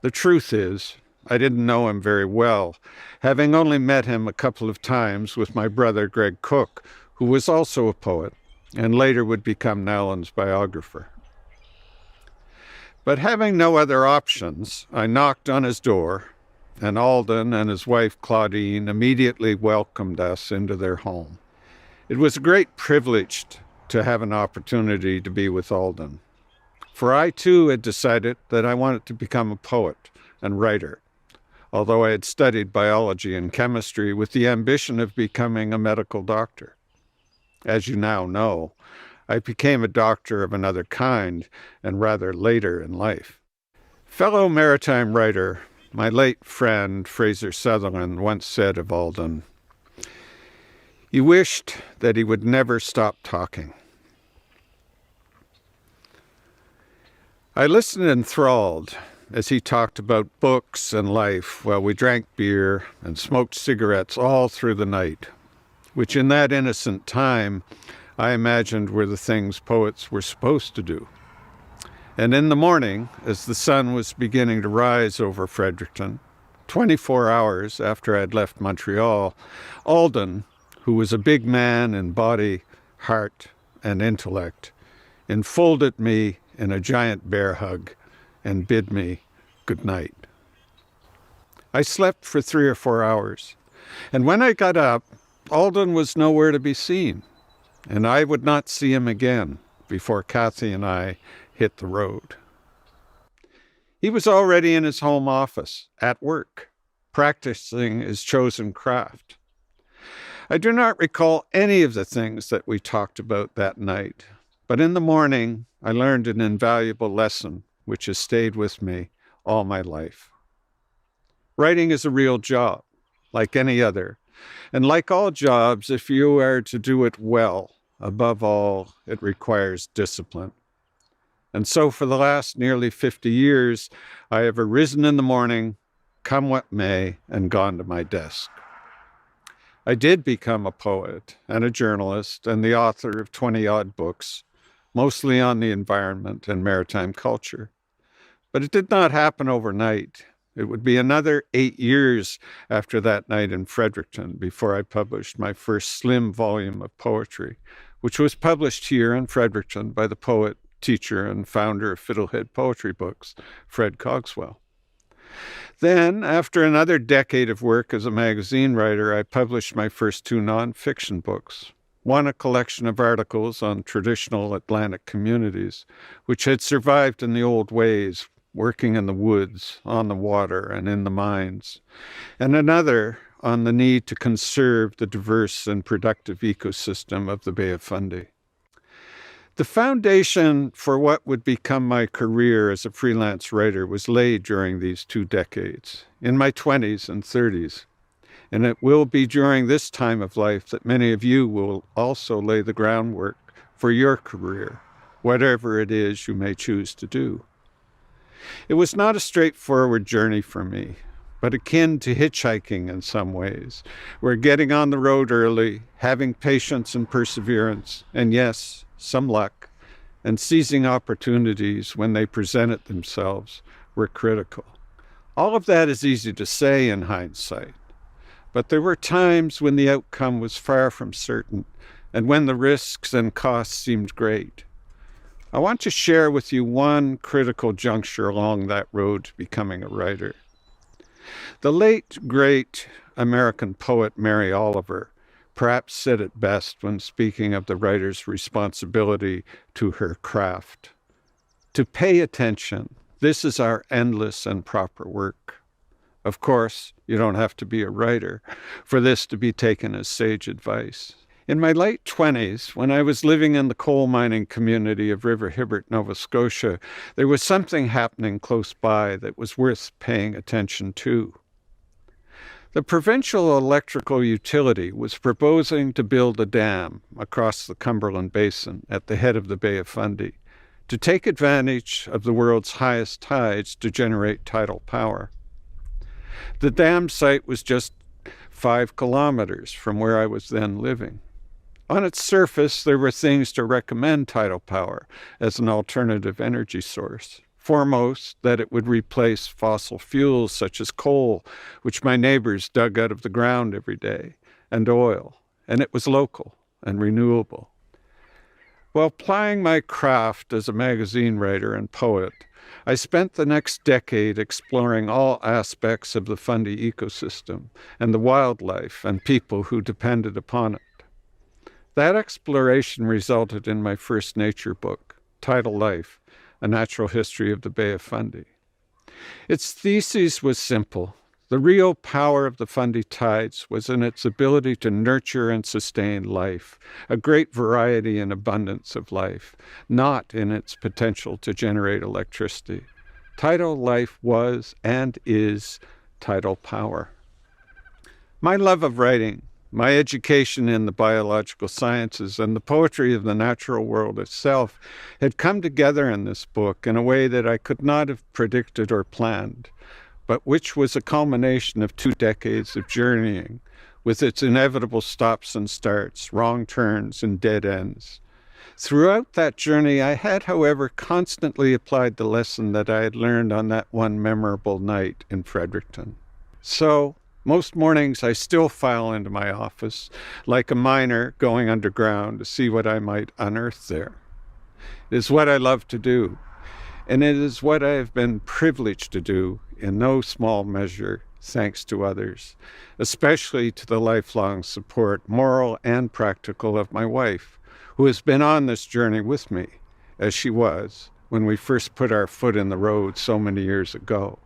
Speaker 9: The truth is, I didn't know him very well, having only met him a couple of times with my brother Greg Cook, who was also a poet, and later would become Nowlan's biographer. But having no other options, I knocked on his door, and Alden and his wife Claudine immediately welcomed us into their home. It was a great privilege to have an opportunity to be with Alden, for I too had decided that I wanted to become a poet and writer, although I had studied biology and chemistry with the ambition of becoming a medical doctor. As you now know, I became a doctor of another kind and rather later in life. Fellow maritime writer, my late friend Fraser Sutherland once said of Alden, "He wished that he would never stop talking." I listened enthralled as he talked about books and life while we drank beer and smoked cigarettes all through the night, which in that innocent time I imagined were the things poets were supposed to do. And in the morning, as the sun was beginning to rise over Fredericton, 24 hours after I'd left Montreal, Alden, who was a big man in body, heart, and intellect, enfolded me in a giant bear hug and bid me good night. I slept for 3 or 4 hours, and when I got up, Alden was nowhere to be seen, and I would not see him again before Kathy and I hit the road. He was already in his home office, at work, practicing his chosen craft. I do not recall any of the things that we talked about that night, but in the morning I learned an invaluable lesson which has stayed with me all my life. Writing is a real job, like any other, and like all jobs, if you are to do it well, above all, it requires discipline. And so for the last nearly 50 years, I have arisen in the morning, come what may, and gone to my desk. I did become a poet and a journalist and the author of 20-odd books, mostly on the environment and maritime culture. But it did not happen overnight. It would be another 8 years after that night in Fredericton before I published my first slim volume of poetry, which was published here in Fredericton by the poet, teacher, and founder of Fiddlehead Poetry Books, Fred Cogswell. Then, after another decade of work as a magazine writer, I published my first 2 nonfiction books. One, a collection of articles on traditional Atlantic communities, which had survived in the old ways, working in the woods, on the water, and in the mines, and another on the need to conserve the diverse and productive ecosystem of the Bay of Fundy. The foundation for what would become my career as a freelance writer was laid during these 2 decades, in my 20s and 30s, and it will be during this time of life that many of you will also lay the groundwork for your career, whatever it is you may choose to do. It was not a straightforward journey for me, but akin to hitchhiking in some ways, where getting on the road early, having patience and perseverance, and yes, some luck, and seizing opportunities when they presented themselves were critical. All of that is easy to say in hindsight, but there were times when the outcome was far from certain and when the risks and costs seemed great. I want to share with you one critical juncture along that road to becoming a writer. The late, great American poet Mary Oliver perhaps said it best when speaking of the writer's responsibility to her craft. To pay attention, this is our endless and proper work. Of course, you don't have to be a writer for this to be taken as sage advice. In my late 20s, when I was living in the coal mining community of River Hibbert, Nova Scotia, there was something happening close by that was worth paying attention to. The provincial electrical utility was proposing to build a dam across the Cumberland Basin at the head of the Bay of Fundy to take advantage of the world's highest tides to generate tidal power. The dam site was just 5 kilometers from where I was then living. On its surface, there were things to recommend tidal power as an alternative energy source. Foremost, that it would replace fossil fuels such as coal, which my neighbors dug out of the ground every day, and oil, and it was local and renewable. While plying my craft as a magazine writer and poet, I spent the next decade exploring all aspects of the Fundy ecosystem and the wildlife and people who depended upon it. That exploration resulted in my first nature book, Tidal Life, A Natural History of the Bay of Fundy. Its thesis was simple. The real power of the Fundy tides was in its ability to nurture and sustain life, a great variety and abundance of life, not in its potential to generate electricity. Tidal life was and is tidal power. My love of writing, my education in the biological sciences, and the poetry of the natural world itself had come together in this book in a way that I could not have predicted or planned, but which was a culmination of 2 decades of journeying, with its inevitable stops and starts, wrong turns, and dead ends. Throughout that journey, I had, however, constantly applied the lesson that I had learned on that one memorable night in Fredericton. So, most mornings I still file into my office, like a miner going underground to see what I might unearth there. It is what I love to do, and it is what I have been privileged to do in no small measure, thanks to others, especially to the lifelong support, moral and practical, of my wife, who has been on this journey with me, as she was when we first put our foot in the road so many years ago.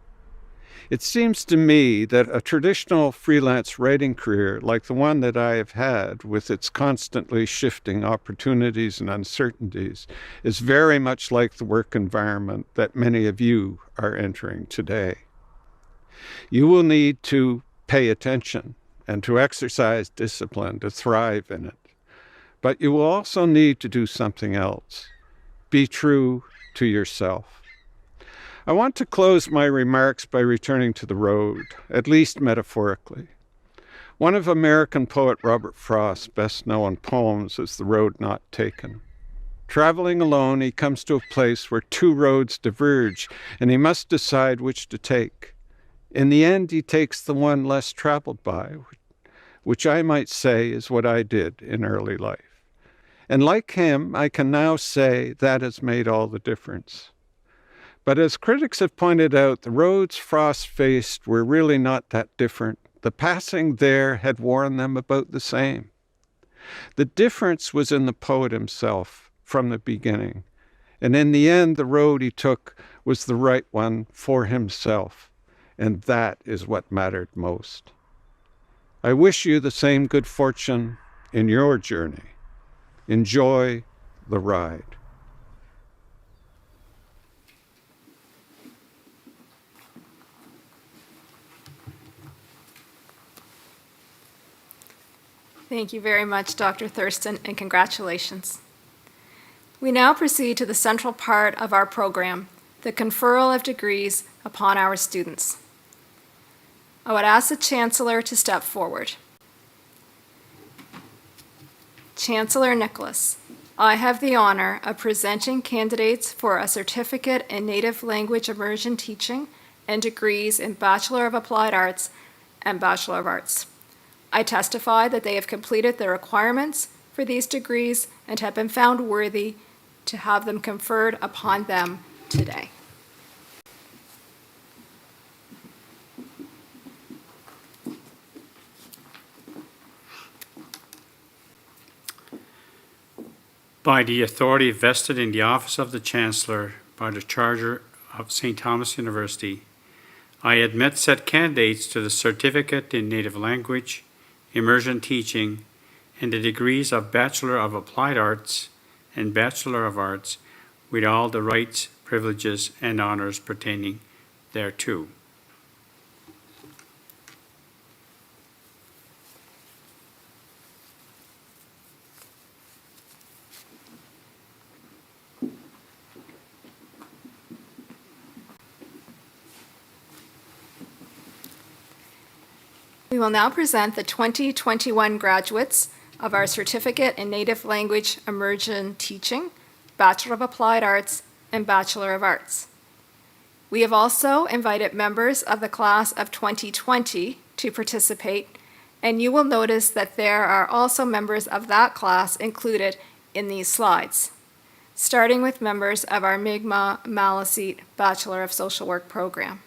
Speaker 9: It seems to me that a traditional freelance writing career like the one that I have had, with its constantly shifting opportunities and uncertainties, is very much like the work environment that many of you are entering today. You will need to pay attention and to exercise discipline to thrive in it. But you will also need to do something else. Be true to yourself. I want to close my remarks by returning to the road, at least metaphorically. One of American poet Robert Frost's best-known poems is The Road Not Taken. Traveling alone, he comes to a place where 2 roads diverge, and he must decide which to take. In the end, he takes the one less traveled by, which I might say is what I did in early life. And like him, I can now say that has made all the difference. But as critics have pointed out, the roads Frost faced were really not that different. The passing there had worn them about the same. The difference was in the poet himself from the beginning. And in the end, the road he took was the right one for himself. And that is what mattered most. I wish you the same good fortune in your journey. Enjoy the ride.
Speaker 1: Thank you very much, Dr. Thurston, and congratulations. We now proceed to the central part of our program, the conferral of degrees upon our students. I would ask the Chancellor to step forward. Chancellor Nicholas, I have the honor of presenting candidates for a certificate in Native Language Immersion Teaching and degrees in Bachelor of Applied Arts and Bachelor of Arts. I testify that they have completed the requirements for these degrees and have been found worthy to have them conferred upon them today.
Speaker 6: By the authority vested in the office of the Chancellor by the Charter of St. Thomas University, I admit said candidates to the Certificate in Native Language, Immersion Teaching, and the degrees of Bachelor of Applied Arts and Bachelor of Arts with all the rights, privileges, and honors pertaining thereto.
Speaker 1: We will now present the 2021 graduates of our Certificate in Native Language Immersion Teaching, Bachelor of Applied Arts, and Bachelor of Arts. We have also invited members of the class of 2020 to participate, and you will notice that there are also members of that class included in these slides. starting with members of our Mi'kmaq Maliseet Bachelor of Social Work program.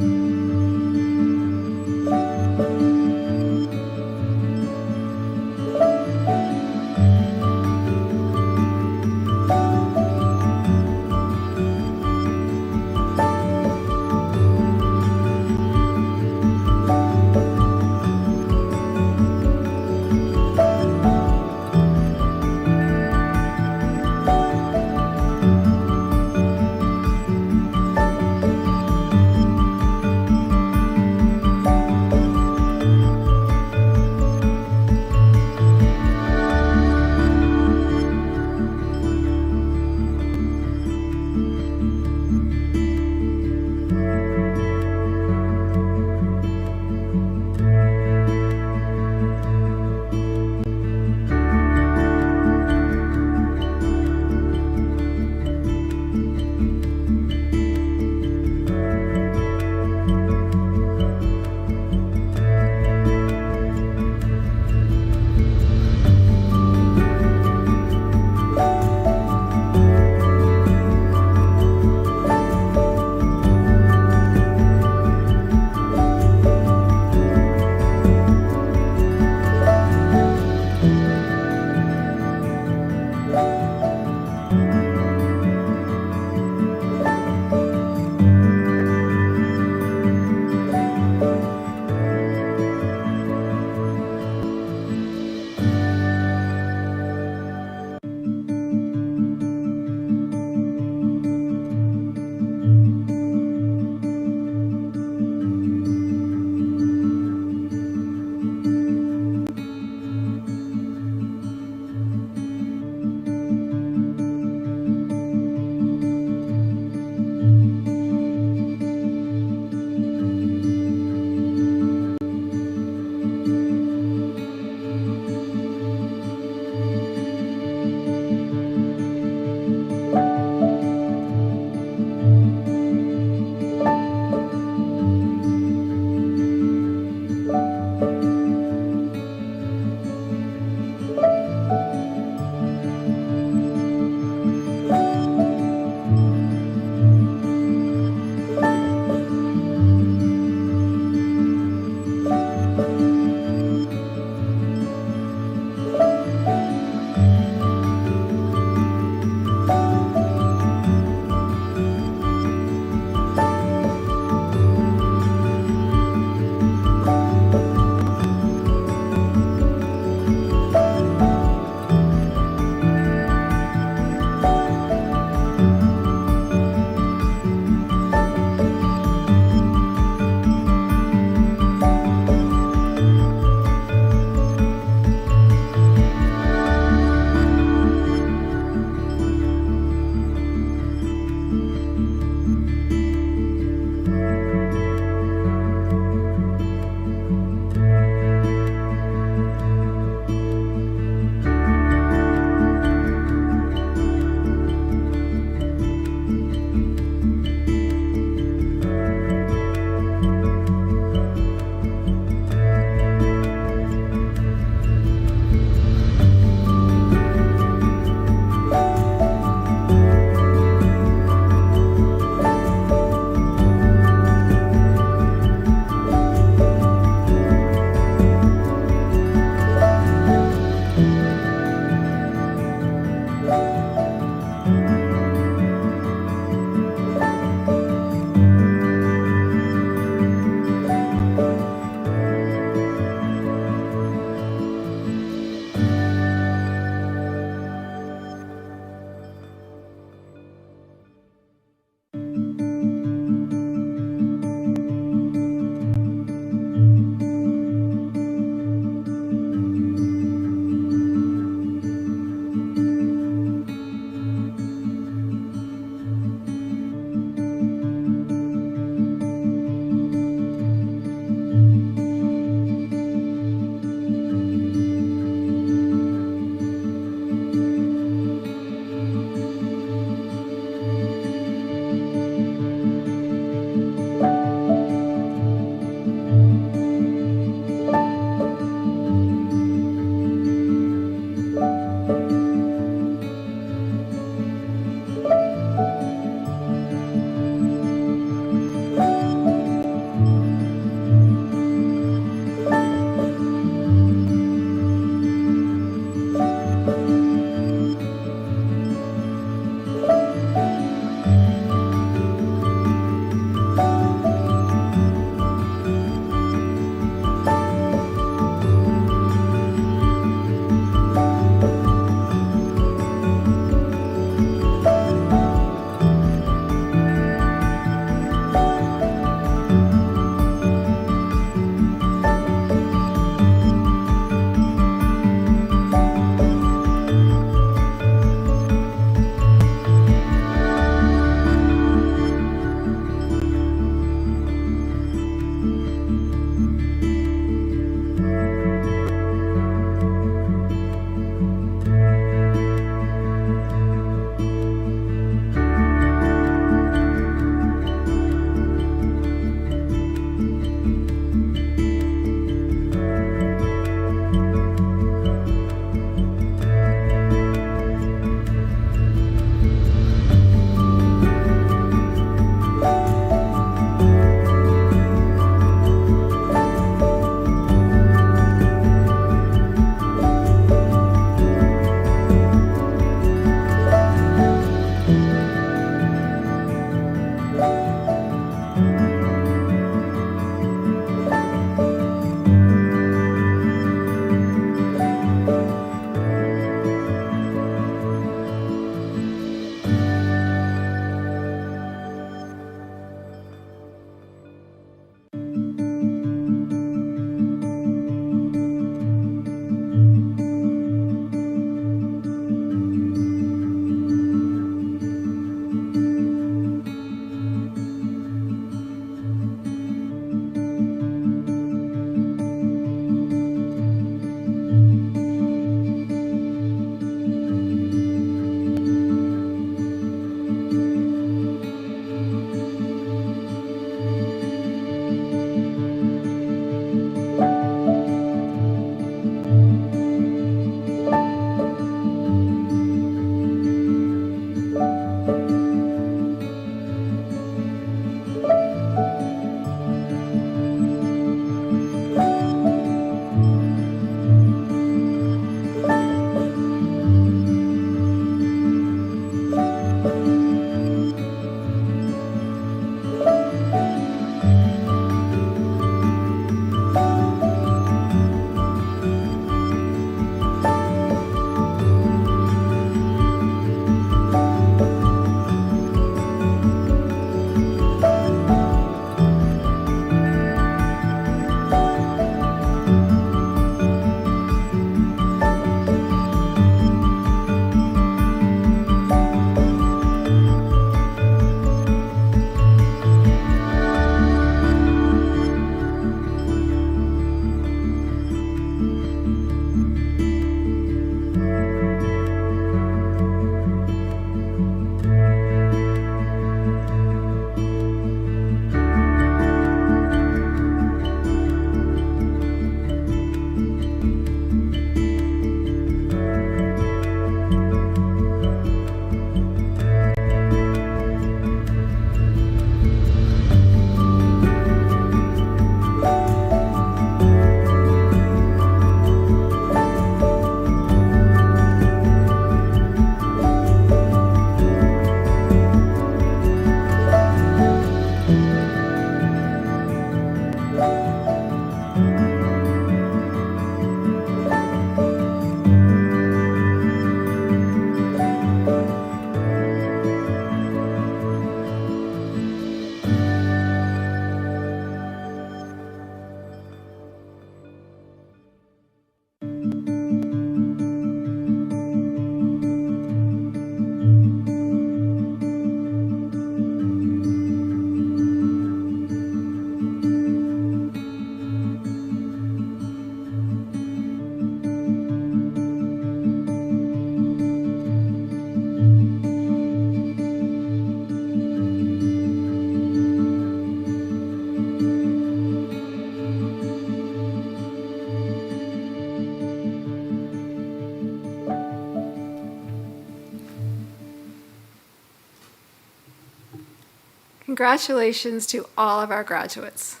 Speaker 1: Congratulations to all of our graduates.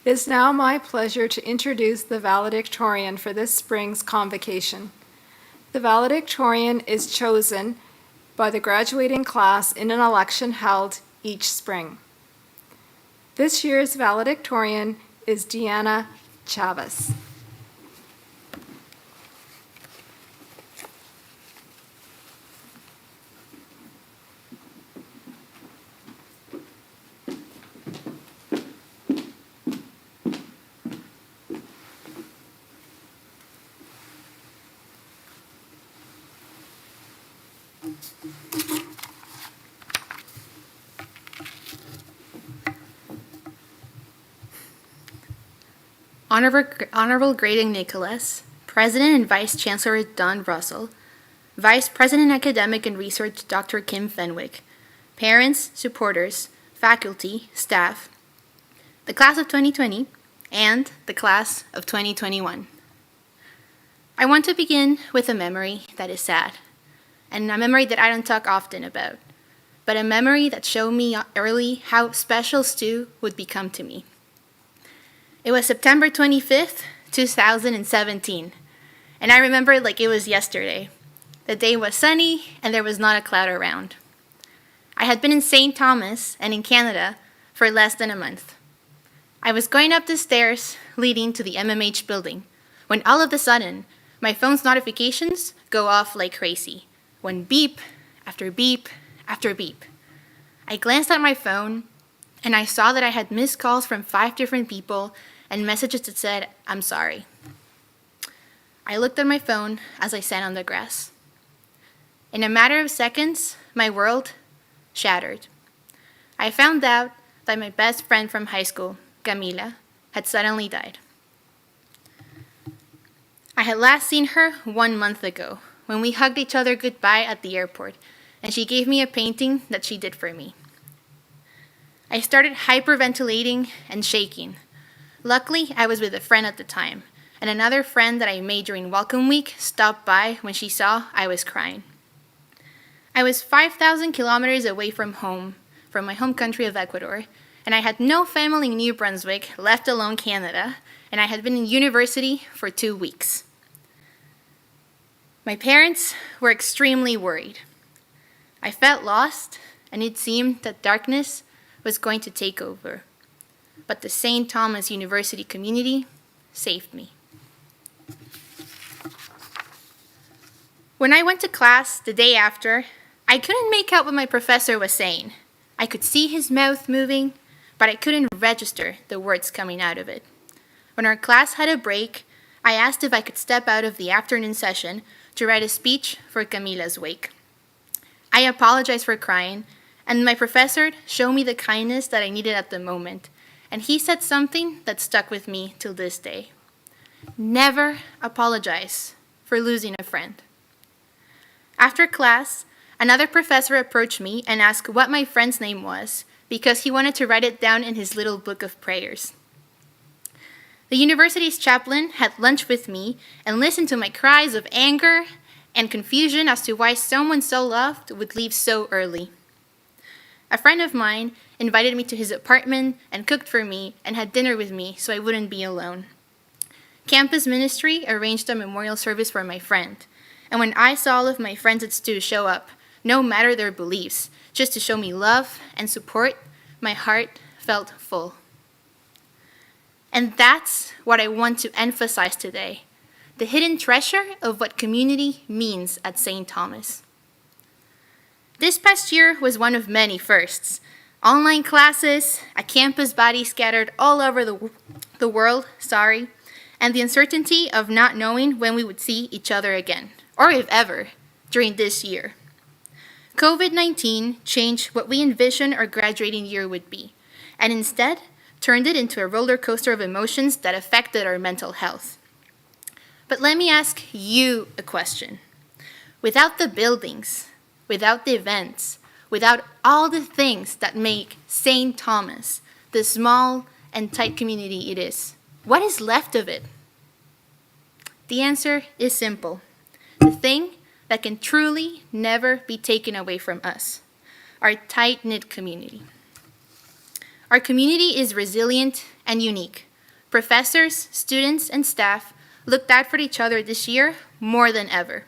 Speaker 1: It is now my pleasure to introduce the valedictorian for this spring's convocation. The valedictorian is chosen by the graduating class in an election held each spring. This year's valedictorian is Deanna Chavez.
Speaker 8: Honorable Grading Nicholas, President and Vice Chancellor Don Russell, Vice President Academic and Research Dr. Kim Fenwick, parents, supporters, faculty, staff, the class of 2020, and the class of 2021. I want to begin with a memory that is sad, and a memory that I don't talk often about, but a memory that showed me early how special Stu would become to me. It was September 25th, 2017, and I remember it like it was yesterday. The day was sunny, and there was not a cloud around. I had been in St. Thomas and in Canada for less than a month. I was going up the stairs leading to the MMH building when all of a sudden, my phone's notifications go off like crazy, when beep after beep after beep. I glanced at my phone, and I saw that I had missed calls from 5 different people and messages that said, "I'm sorry." I looked at my phone as I sat on the grass. In a matter of seconds, my world shattered. I found out that my best friend from high school, Camila, had suddenly died. I had last seen her 1 month ago when we hugged each other goodbye at the airport, and she gave me a painting that she did for me. I started hyperventilating and shaking. Luckily, I was with a friend at the time, and another friend that I made during Welcome Week stopped by when she saw I was crying. I was 5,000 kilometers away from home, from my home country of Ecuador, and I had no family in New Brunswick, let alone Canada, and I had been in university for 2 weeks. My parents were extremely worried. I felt lost, and it seemed that darkness was going to take over. But the St. Thomas University community saved me. When I went to class the day after, I couldn't make out what my professor was saying. I could see his mouth moving, but I couldn't register the words coming out of it. When our class had a break, I asked if I could step out of the afternoon session to write a speech for Camila's wake. I apologized for crying, and my professor showed me the kindness that I needed at the moment, and he said something that stuck with me till this day. Never apologize for losing a friend. After class, another professor approached me and asked what my friend's name was because he wanted to write it down in his little book of prayers. The university's chaplain had lunch with me and listened to my cries of anger and confusion as to why someone so loved would leave so early. A friend of mine invited me to his apartment and cooked for me and had dinner with me so I wouldn't be alone. Campus ministry arranged a memorial service for my friend, and when I saw all of my friends at STU show up, no matter their beliefs, just to show me love and support, my heart felt full. And that's what I want to emphasize today, the hidden treasure of what community means at St. Thomas. This past year was one of many firsts. Online classes, a campus body scattered all over the world, and the uncertainty of not knowing when we would see each other again, or if ever, during this year. COVID-19 changed what we envisioned our graduating year would be, and instead turned it into a roller coaster of emotions that affected our mental health. But let me ask you a question. Without the buildings, without the events, without all the things that make St. Thomas the small and tight community it is, what is left of it? The answer is simple. The thing that can truly never be taken away from us, our tight-knit community.
Speaker 10: Our community is resilient and unique. Professors, students, and staff looked out for each other this year more than ever.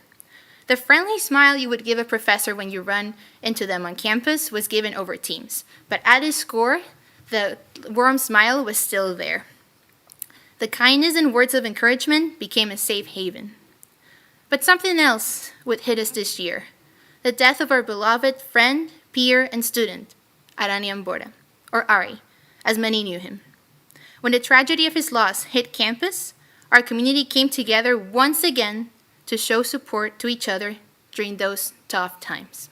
Speaker 10: The friendly smile you would give a professor when you run into them on campus was given over Teams, but at his core, the warm smile was still there. The kindness and words of encouragement became a safe haven. But something else would hit us this year: the death of our beloved friend, peer, and student, Arani Ambora, or Ari, as many knew him. When the tragedy of his loss hit campus, our community came together once again to show support to each other during those tough times.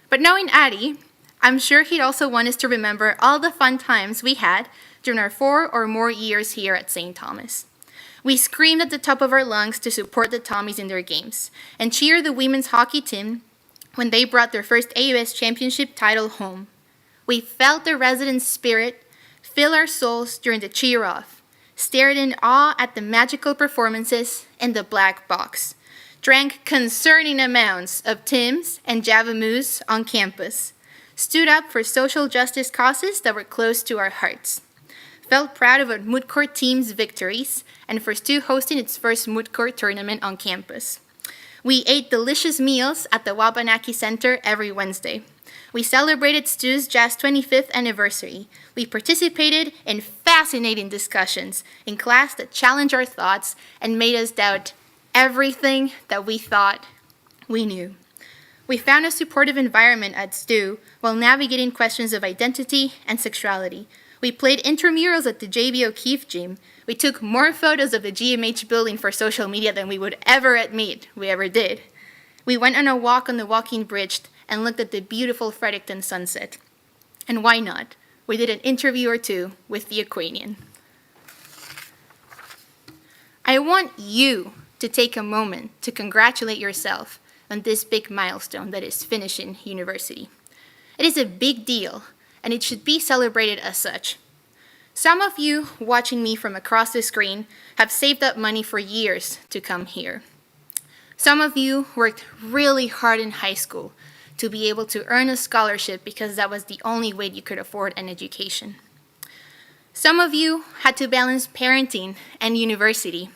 Speaker 10: But knowing Ari, I'm sure he'd also want us to remember all the fun times we had during our 4 or more years here at St. Thomas. We screamed at the top of our lungs to support the Tommies in their games and cheer the women's hockey team when they brought their first AUS championship title home. We felt the resident spirit fill our souls during the cheer-off, stared in awe at the magical performances in the black box, drank concerning amounts of Tim's and Java Moose on campus, stood up for social justice causes that were close to our hearts, felt proud of our moot court team's victories, and for Stu hosting its first moot court tournament on campus. We ate delicious meals at the Wabanaki Center every Wednesday. We celebrated Stu's Jazz 25th anniversary. We participated in fascinating discussions in class that challenged our thoughts and made us doubt everything that we thought we knew. We found a supportive environment at Stu while navigating questions of identity and sexuality. We played intramurals at the J.B. O'Keefe gym. We took more photos of the GMH building for social media than we would ever admit we ever did. We went on a walk on the walking bridge and looked at the beautiful Fredericton sunset. And why not? We did an interview or two with the Ukrainian. I want you to take a moment to congratulate yourself on this big milestone that is finishing university. It is a big deal, and it should be celebrated as such. Some of you watching me from across the screen have saved up money for years to come here. Some of you worked really hard in high school to be able to earn a scholarship because that was the only way you could afford an education. Some of you had to balance parenting and university.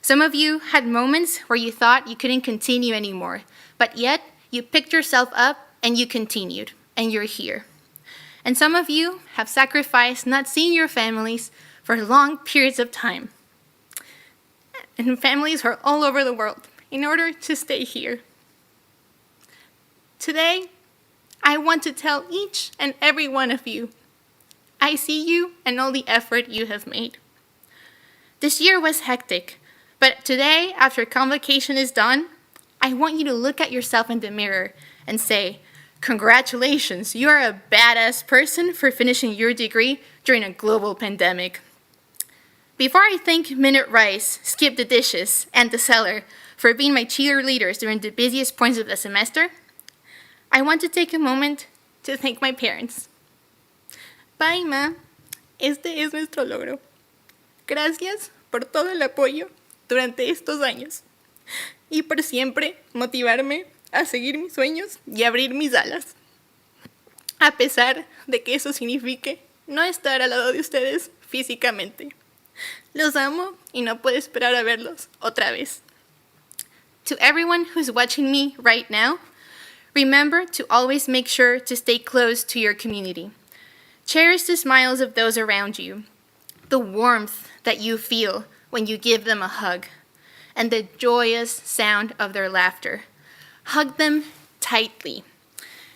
Speaker 10: Some of you had moments where you thought you couldn't continue anymore, but yet you picked yourself up and you continued, and you're here. And some of you have sacrificed not seeing your families for long periods of time. And families are all over the world in order to stay here. Today, I want to tell each and every one of you, I see you and all the effort you have made. This year was hectic, but today, after convocation is done, I want you to look at yourself in the mirror and say, congratulations, you are a badass person for finishing your degree during a global pandemic. Before I thank Minute Rice, Skip the Dishes, and the Cellar for being my cheerleaders during the busiest points of the semester, I want to take a moment to thank my parents. Bye, Ma. Este es nuestro logro. Gracias por todo el apoyo durante estos años y por siempre motivarme a seguir mis sueños y abrir mis alas. A pesar de que eso signifique no estar al lado de ustedes físicamente. Los amo y no puedo esperar a verlos otra vez. To everyone who's watching me right now, remember to always make sure to stay close to your community. Cherish the smiles of those around you, the warmth that you feel when you give them a hug, and the joyous sound of their laughter. Hug them tightly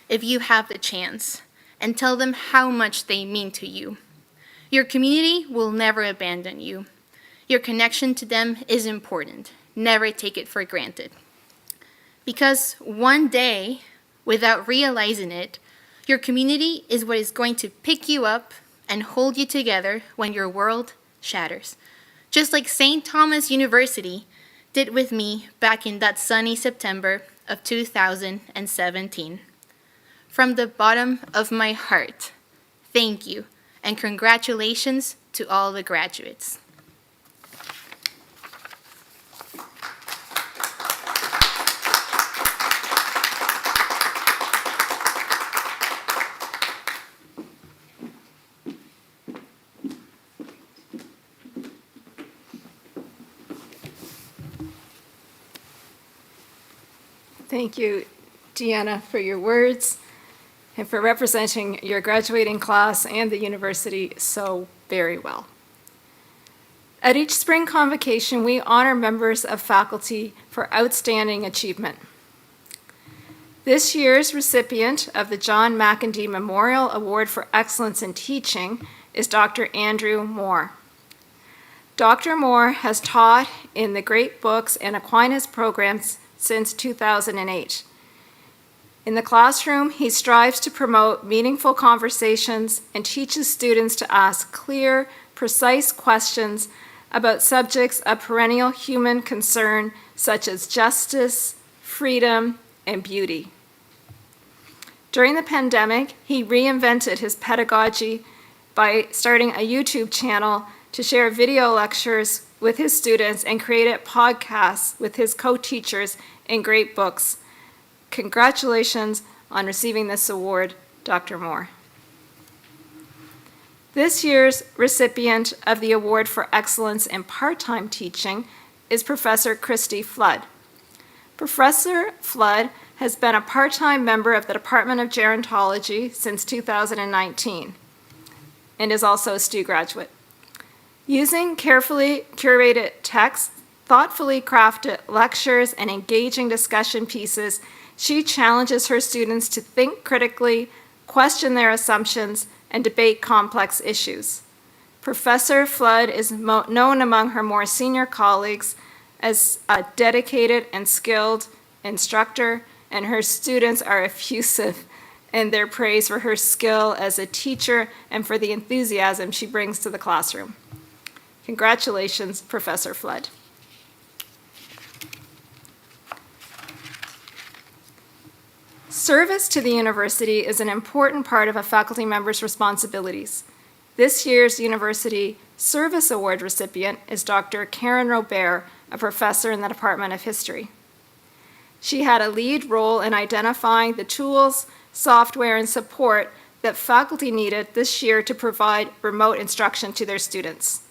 Speaker 10: if you have the chance, and tell them how much they mean to you. Your community will never abandon you. Your connection to them is important. Never take it for granted. Because one day, without realizing it, your community is what is going to pick you up and hold you together when your world shatters. Just like St. Thomas University did with me back in that sunny September of 2017. From the bottom of my heart, thank you, and congratulations to all the graduates.
Speaker 1: Thank you, Deanna, for your words and for representing your graduating class and the university so very well. At each spring convocation, we honor members of faculty for outstanding achievement. This year's recipient of the John McIndee Memorial Award for Excellence in Teaching is Dr. Andrew Moore. Dr. Moore has taught in the Great Books and Aquinas programs since 2008. In the classroom, he strives to promote meaningful conversations and teaches students to ask clear, precise questions about subjects of perennial human concern such as justice, freedom, and beauty. During the pandemic, he reinvented his pedagogy by starting a YouTube channel to share video lectures with his students and created podcasts with his co-teachers in Great Books. Congratulations on receiving this award, Dr. Moore. This year's recipient of the Award for Excellence in Part-Time Teaching is Professor Christy Flood. Professor Flood has been a part-time member of the Department of Gerontology since 2019 and is also a STU graduate. Using carefully curated texts, thoughtfully crafted lectures, and engaging discussion pieces, she challenges her students to think critically, question their assumptions, and debate complex issues. Professor Flood is known among her more senior colleagues as a dedicated and skilled instructor, and her students are effusive in their praise for her skill as a teacher and for the enthusiasm she brings to the classroom. Congratulations, Professor Flood. Service to the university is an important part of a faculty member's responsibilities. This year's University Service Award recipient is Dr. Karen Robert, a professor in the Department of History. She had a lead role in identifying the tools, software, and support that faculty needed this year to provide remote instruction to their students.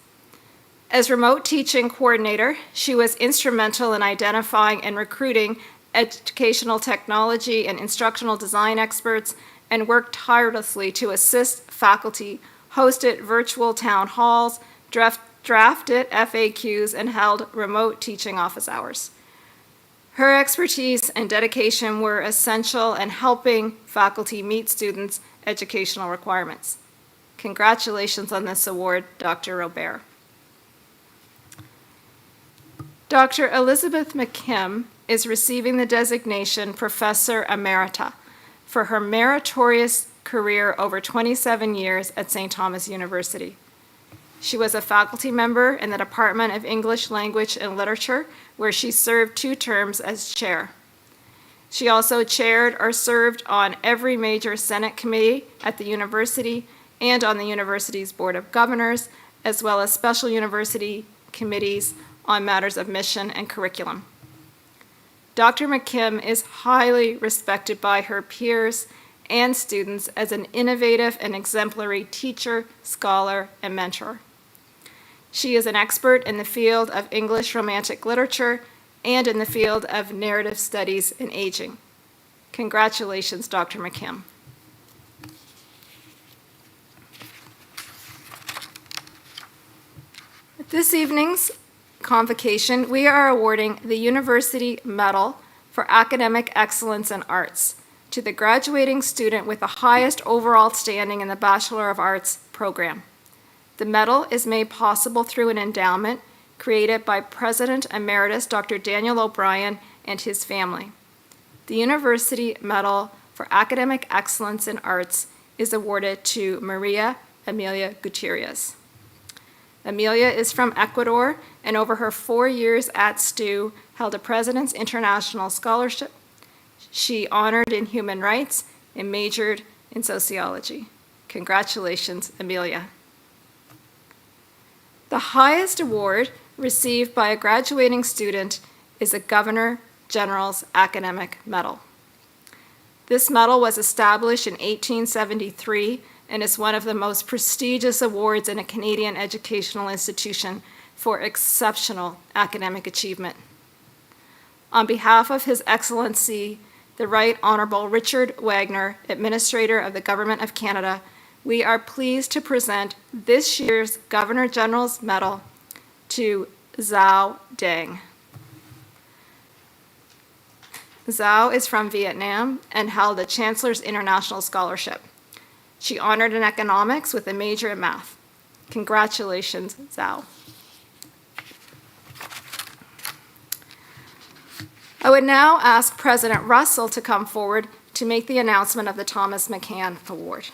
Speaker 1: As remote teaching coordinator, she was instrumental in identifying and recruiting educational technology and instructional design experts and worked tirelessly to assist faculty, hosted virtual town halls, drafted FAQs, and held remote teaching office hours. Her expertise and dedication were essential in helping faculty meet students' educational requirements. Congratulations on this award, Dr. Robert. Dr. Elizabeth McKim is receiving the designation Professor Emerita for her meritorious career over 27 years at St. Thomas University. She was a faculty member in the Department of English Language and Literature, where she served 2 terms as chair. She also chaired or served on every major Senate committee at the university and on the university's Board of Governors, as well as special university committees on matters of mission and curriculum. Dr. McKim is highly respected by her peers and students as an innovative and exemplary teacher, scholar, and mentor. She is an expert in the field of English Romantic literature and in the field of narrative studies and aging. Congratulations, Dr. McKim. At this evening's convocation, we are awarding the University Medal for Academic Excellence in Arts to the graduating student with the highest overall standing in the Bachelor of Arts program. The medal is made possible through an endowment created by President Emeritus Dr. Daniel O'Brien and his family. The University Medal for Academic Excellence in Arts is awarded to Maria Amelia Gutierrez. Amelia is from Ecuador, and over her 4 years at STU, held a President's International Scholarship. She honored in human rights and majored in sociology. Congratulations, Amelia. The highest award received by a graduating student is a Governor General's Academic Medal. This medal was established in 1873 and is one of the most prestigious awards in a Canadian educational institution for exceptional academic achievement. On behalf of His Excellency, the Right Honorable Richard Wagner, Administrator of the Government of Canada, we are pleased to present this year's Governor General's Medal to Zhao Deng. Zhao is from Vietnam and held a Chancellor's International Scholarship. She honored in economics with a major in math. Congratulations, Zhao. I would now ask President Russell to come forward to make the announcement of the Thomas McCann Award.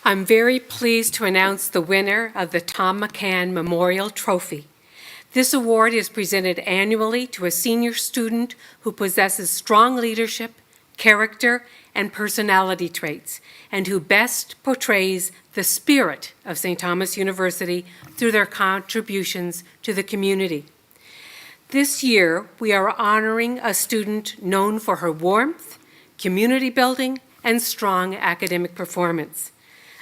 Speaker 5: I'm very pleased to announce the winner of the Tom McCann Memorial Trophy. This award is presented annually to a senior student who possesses strong leadership, character, and personality traits, and who best portrays the spirit of St. Thomas University through their contributions to the community. This year, we are honoring a student known for her warmth, community building, and strong academic performance.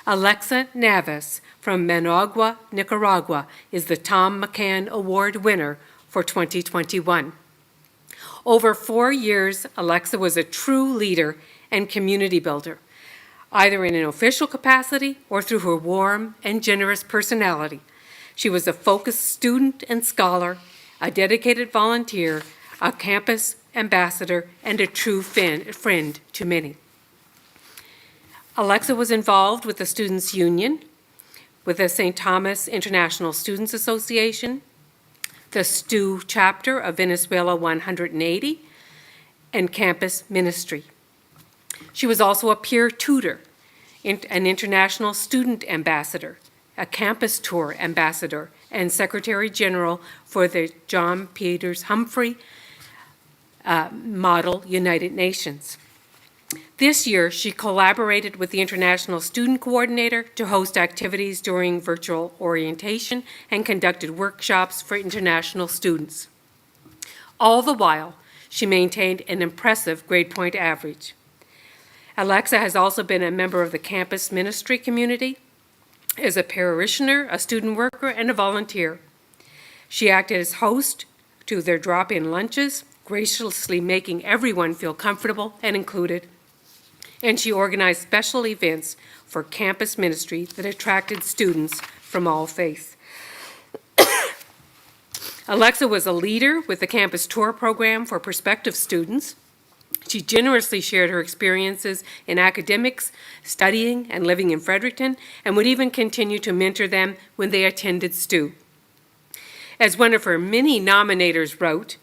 Speaker 5: Alexa Navas from Managua, Nicaragua, is the Tom McCann Award winner for 2021. Over 4 years, Alexa was a true leader and community builder, either in an official capacity or through her warm and generous personality. She was a focused student and scholar, a dedicated volunteer, a campus ambassador, and a true friend to many. Alexa was involved with the Students' Union, with the St. Thomas International Students Association, the STU chapter of Venezuela 180, and campus ministry. She was also a peer tutor, an international student ambassador, a campus tour ambassador, and Secretary General for the John Peters Humphrey Model United Nations. This year, she collaborated with the International Student Coordinator to host activities during virtual orientation and conducted workshops for international students. All the while, she maintained an impressive grade point average. Alexa has also been a member of the campus ministry community, as a parishioner, a student worker, and a volunteer. She acted as host to their drop-in lunches, graciously making everyone feel comfortable and included. And she organized special events for campus ministry that attracted students from all faiths. Alexa was a leader with the campus tour program for prospective students. She generously shared her experiences in academics, studying, and living in Fredericton, and would even continue to mentor them when they attended STU. As one of her many nominators wrote,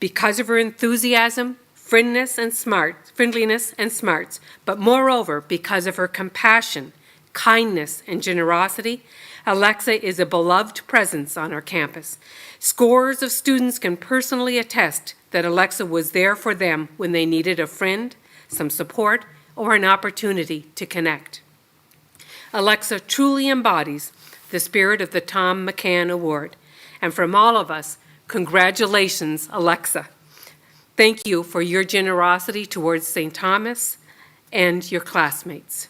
Speaker 5: because of her enthusiasm, friendliness and smarts, but moreover, because of her compassion, kindness, and generosity, Alexa is a beloved presence on our campus. Scores of students can personally attest that Alexa was there for them when they needed a friend, some support, or an opportunity to connect. Alexa truly embodies the spirit of the Tom McCann Award. And from all of us, congratulations, Alexa. Thank you for your generosity towards St. Thomas and your classmates.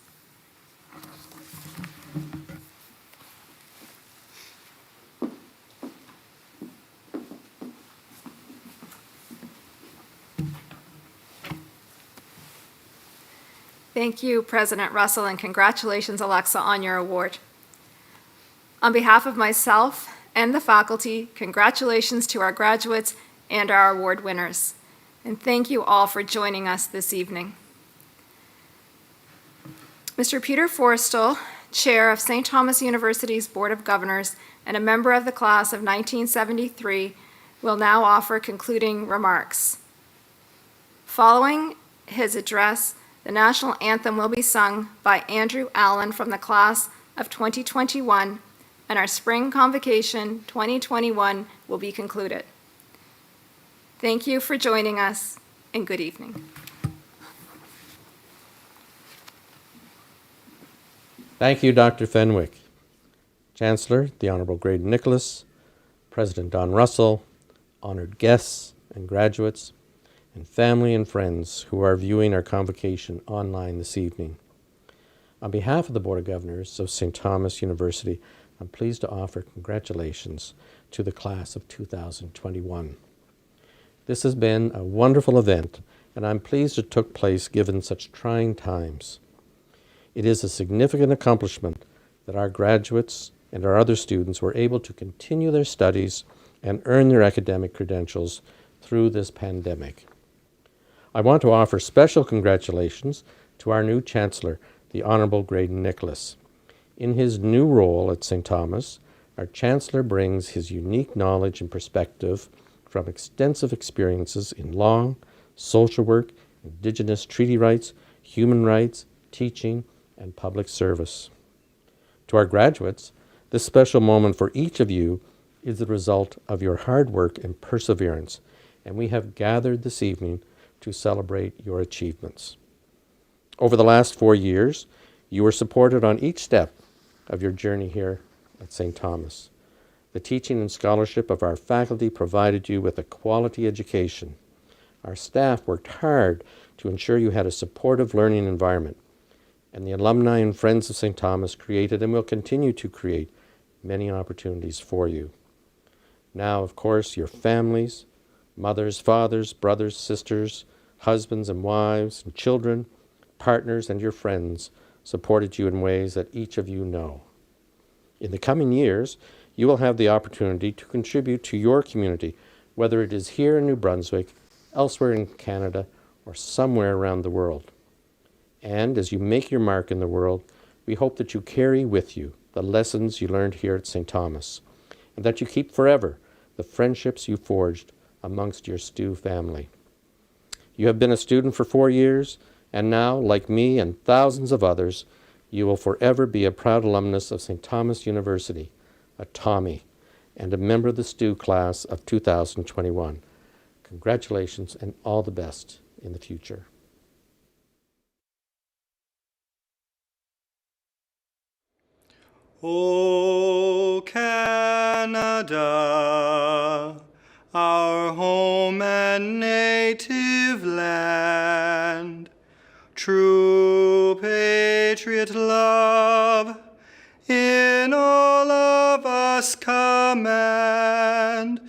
Speaker 1: Thank you, President Russell, and congratulations, Alexa, on your award. On behalf of myself and the faculty, congratulations to our graduates and our award winners. And thank you all for joining us this evening. Mr. Peter Forstall, Chair of St. Thomas University's Board of Governors and a member of the class of 1973, will now offer concluding remarks. Following his address, the national anthem will be sung by Andrew Allen from the class of 2021, and our Spring Convocation 2021 will be concluded. Thank you for joining us, and good evening.
Speaker 11: Thank you, Dr. Fenwick. Chancellor, the Honorable Graydon Nicholas, President Don Russell, honored guests, and graduates, and family and friends who are viewing our convocation online this evening. On behalf of the Board of Governors of St. Thomas University, I'm pleased to offer congratulations to the class of 2021. This has been a wonderful event, and I'm pleased it took place given such trying times. It is a significant accomplishment that our graduates and our other students were able to continue their studies and earn their academic credentials through this pandemic. I want to offer special congratulations to our new Chancellor, the Honorable Graydon Nicholas. In his new role at St. Thomas, our Chancellor brings his unique knowledge and perspective from extensive experiences in law, social work, Indigenous treaty rights, human rights, teaching, and public service. To our graduates, this special moment for each of you is the result of your hard work and perseverance, and we have gathered this evening to celebrate your achievements. Over the last 4 years, you were supported on each step of your journey here at St. Thomas. The teaching and scholarship of our faculty provided you with a quality education. Our staff worked hard to ensure you had a supportive learning environment, and the alumni and friends of St. Thomas created and will continue to create many opportunities for you. Now, of course, your families, mothers, fathers, brothers, sisters, husbands and wives, and children, partners, and your friends supported you in ways that each of you know. In the coming years, you will have the opportunity to contribute to your community, whether it is here in New Brunswick, elsewhere in Canada, or somewhere around the world. And as you make your mark in the world, we hope that you carry with you the lessons you learned here at St. Thomas, and that you keep forever the friendships you forged amongst your Stu family. You have been a student for 4 years, and now, like me and thousands of others, you will forever be a proud alumnus of St. Thomas University, a Tommy, and a member of the Stu class of 2021. Congratulations and all the best in the future.
Speaker 12: O Canada, our home and native land, true patriot love in all of us command,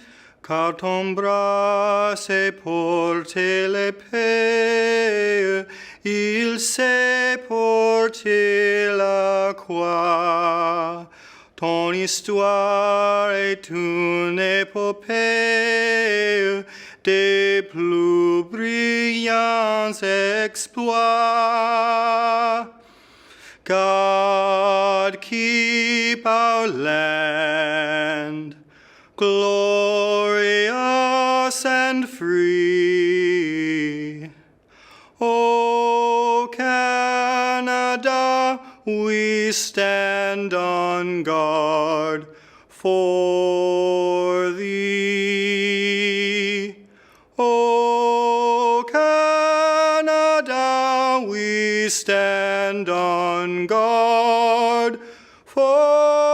Speaker 12: car ton bras s'est porté l'épée, il s'est porté la croix. Ton histoire est une épopée des plus brillants exploits. God keep our land glorious and free. O Canada, we stand on guard for thee. O Canada, we stand on guard for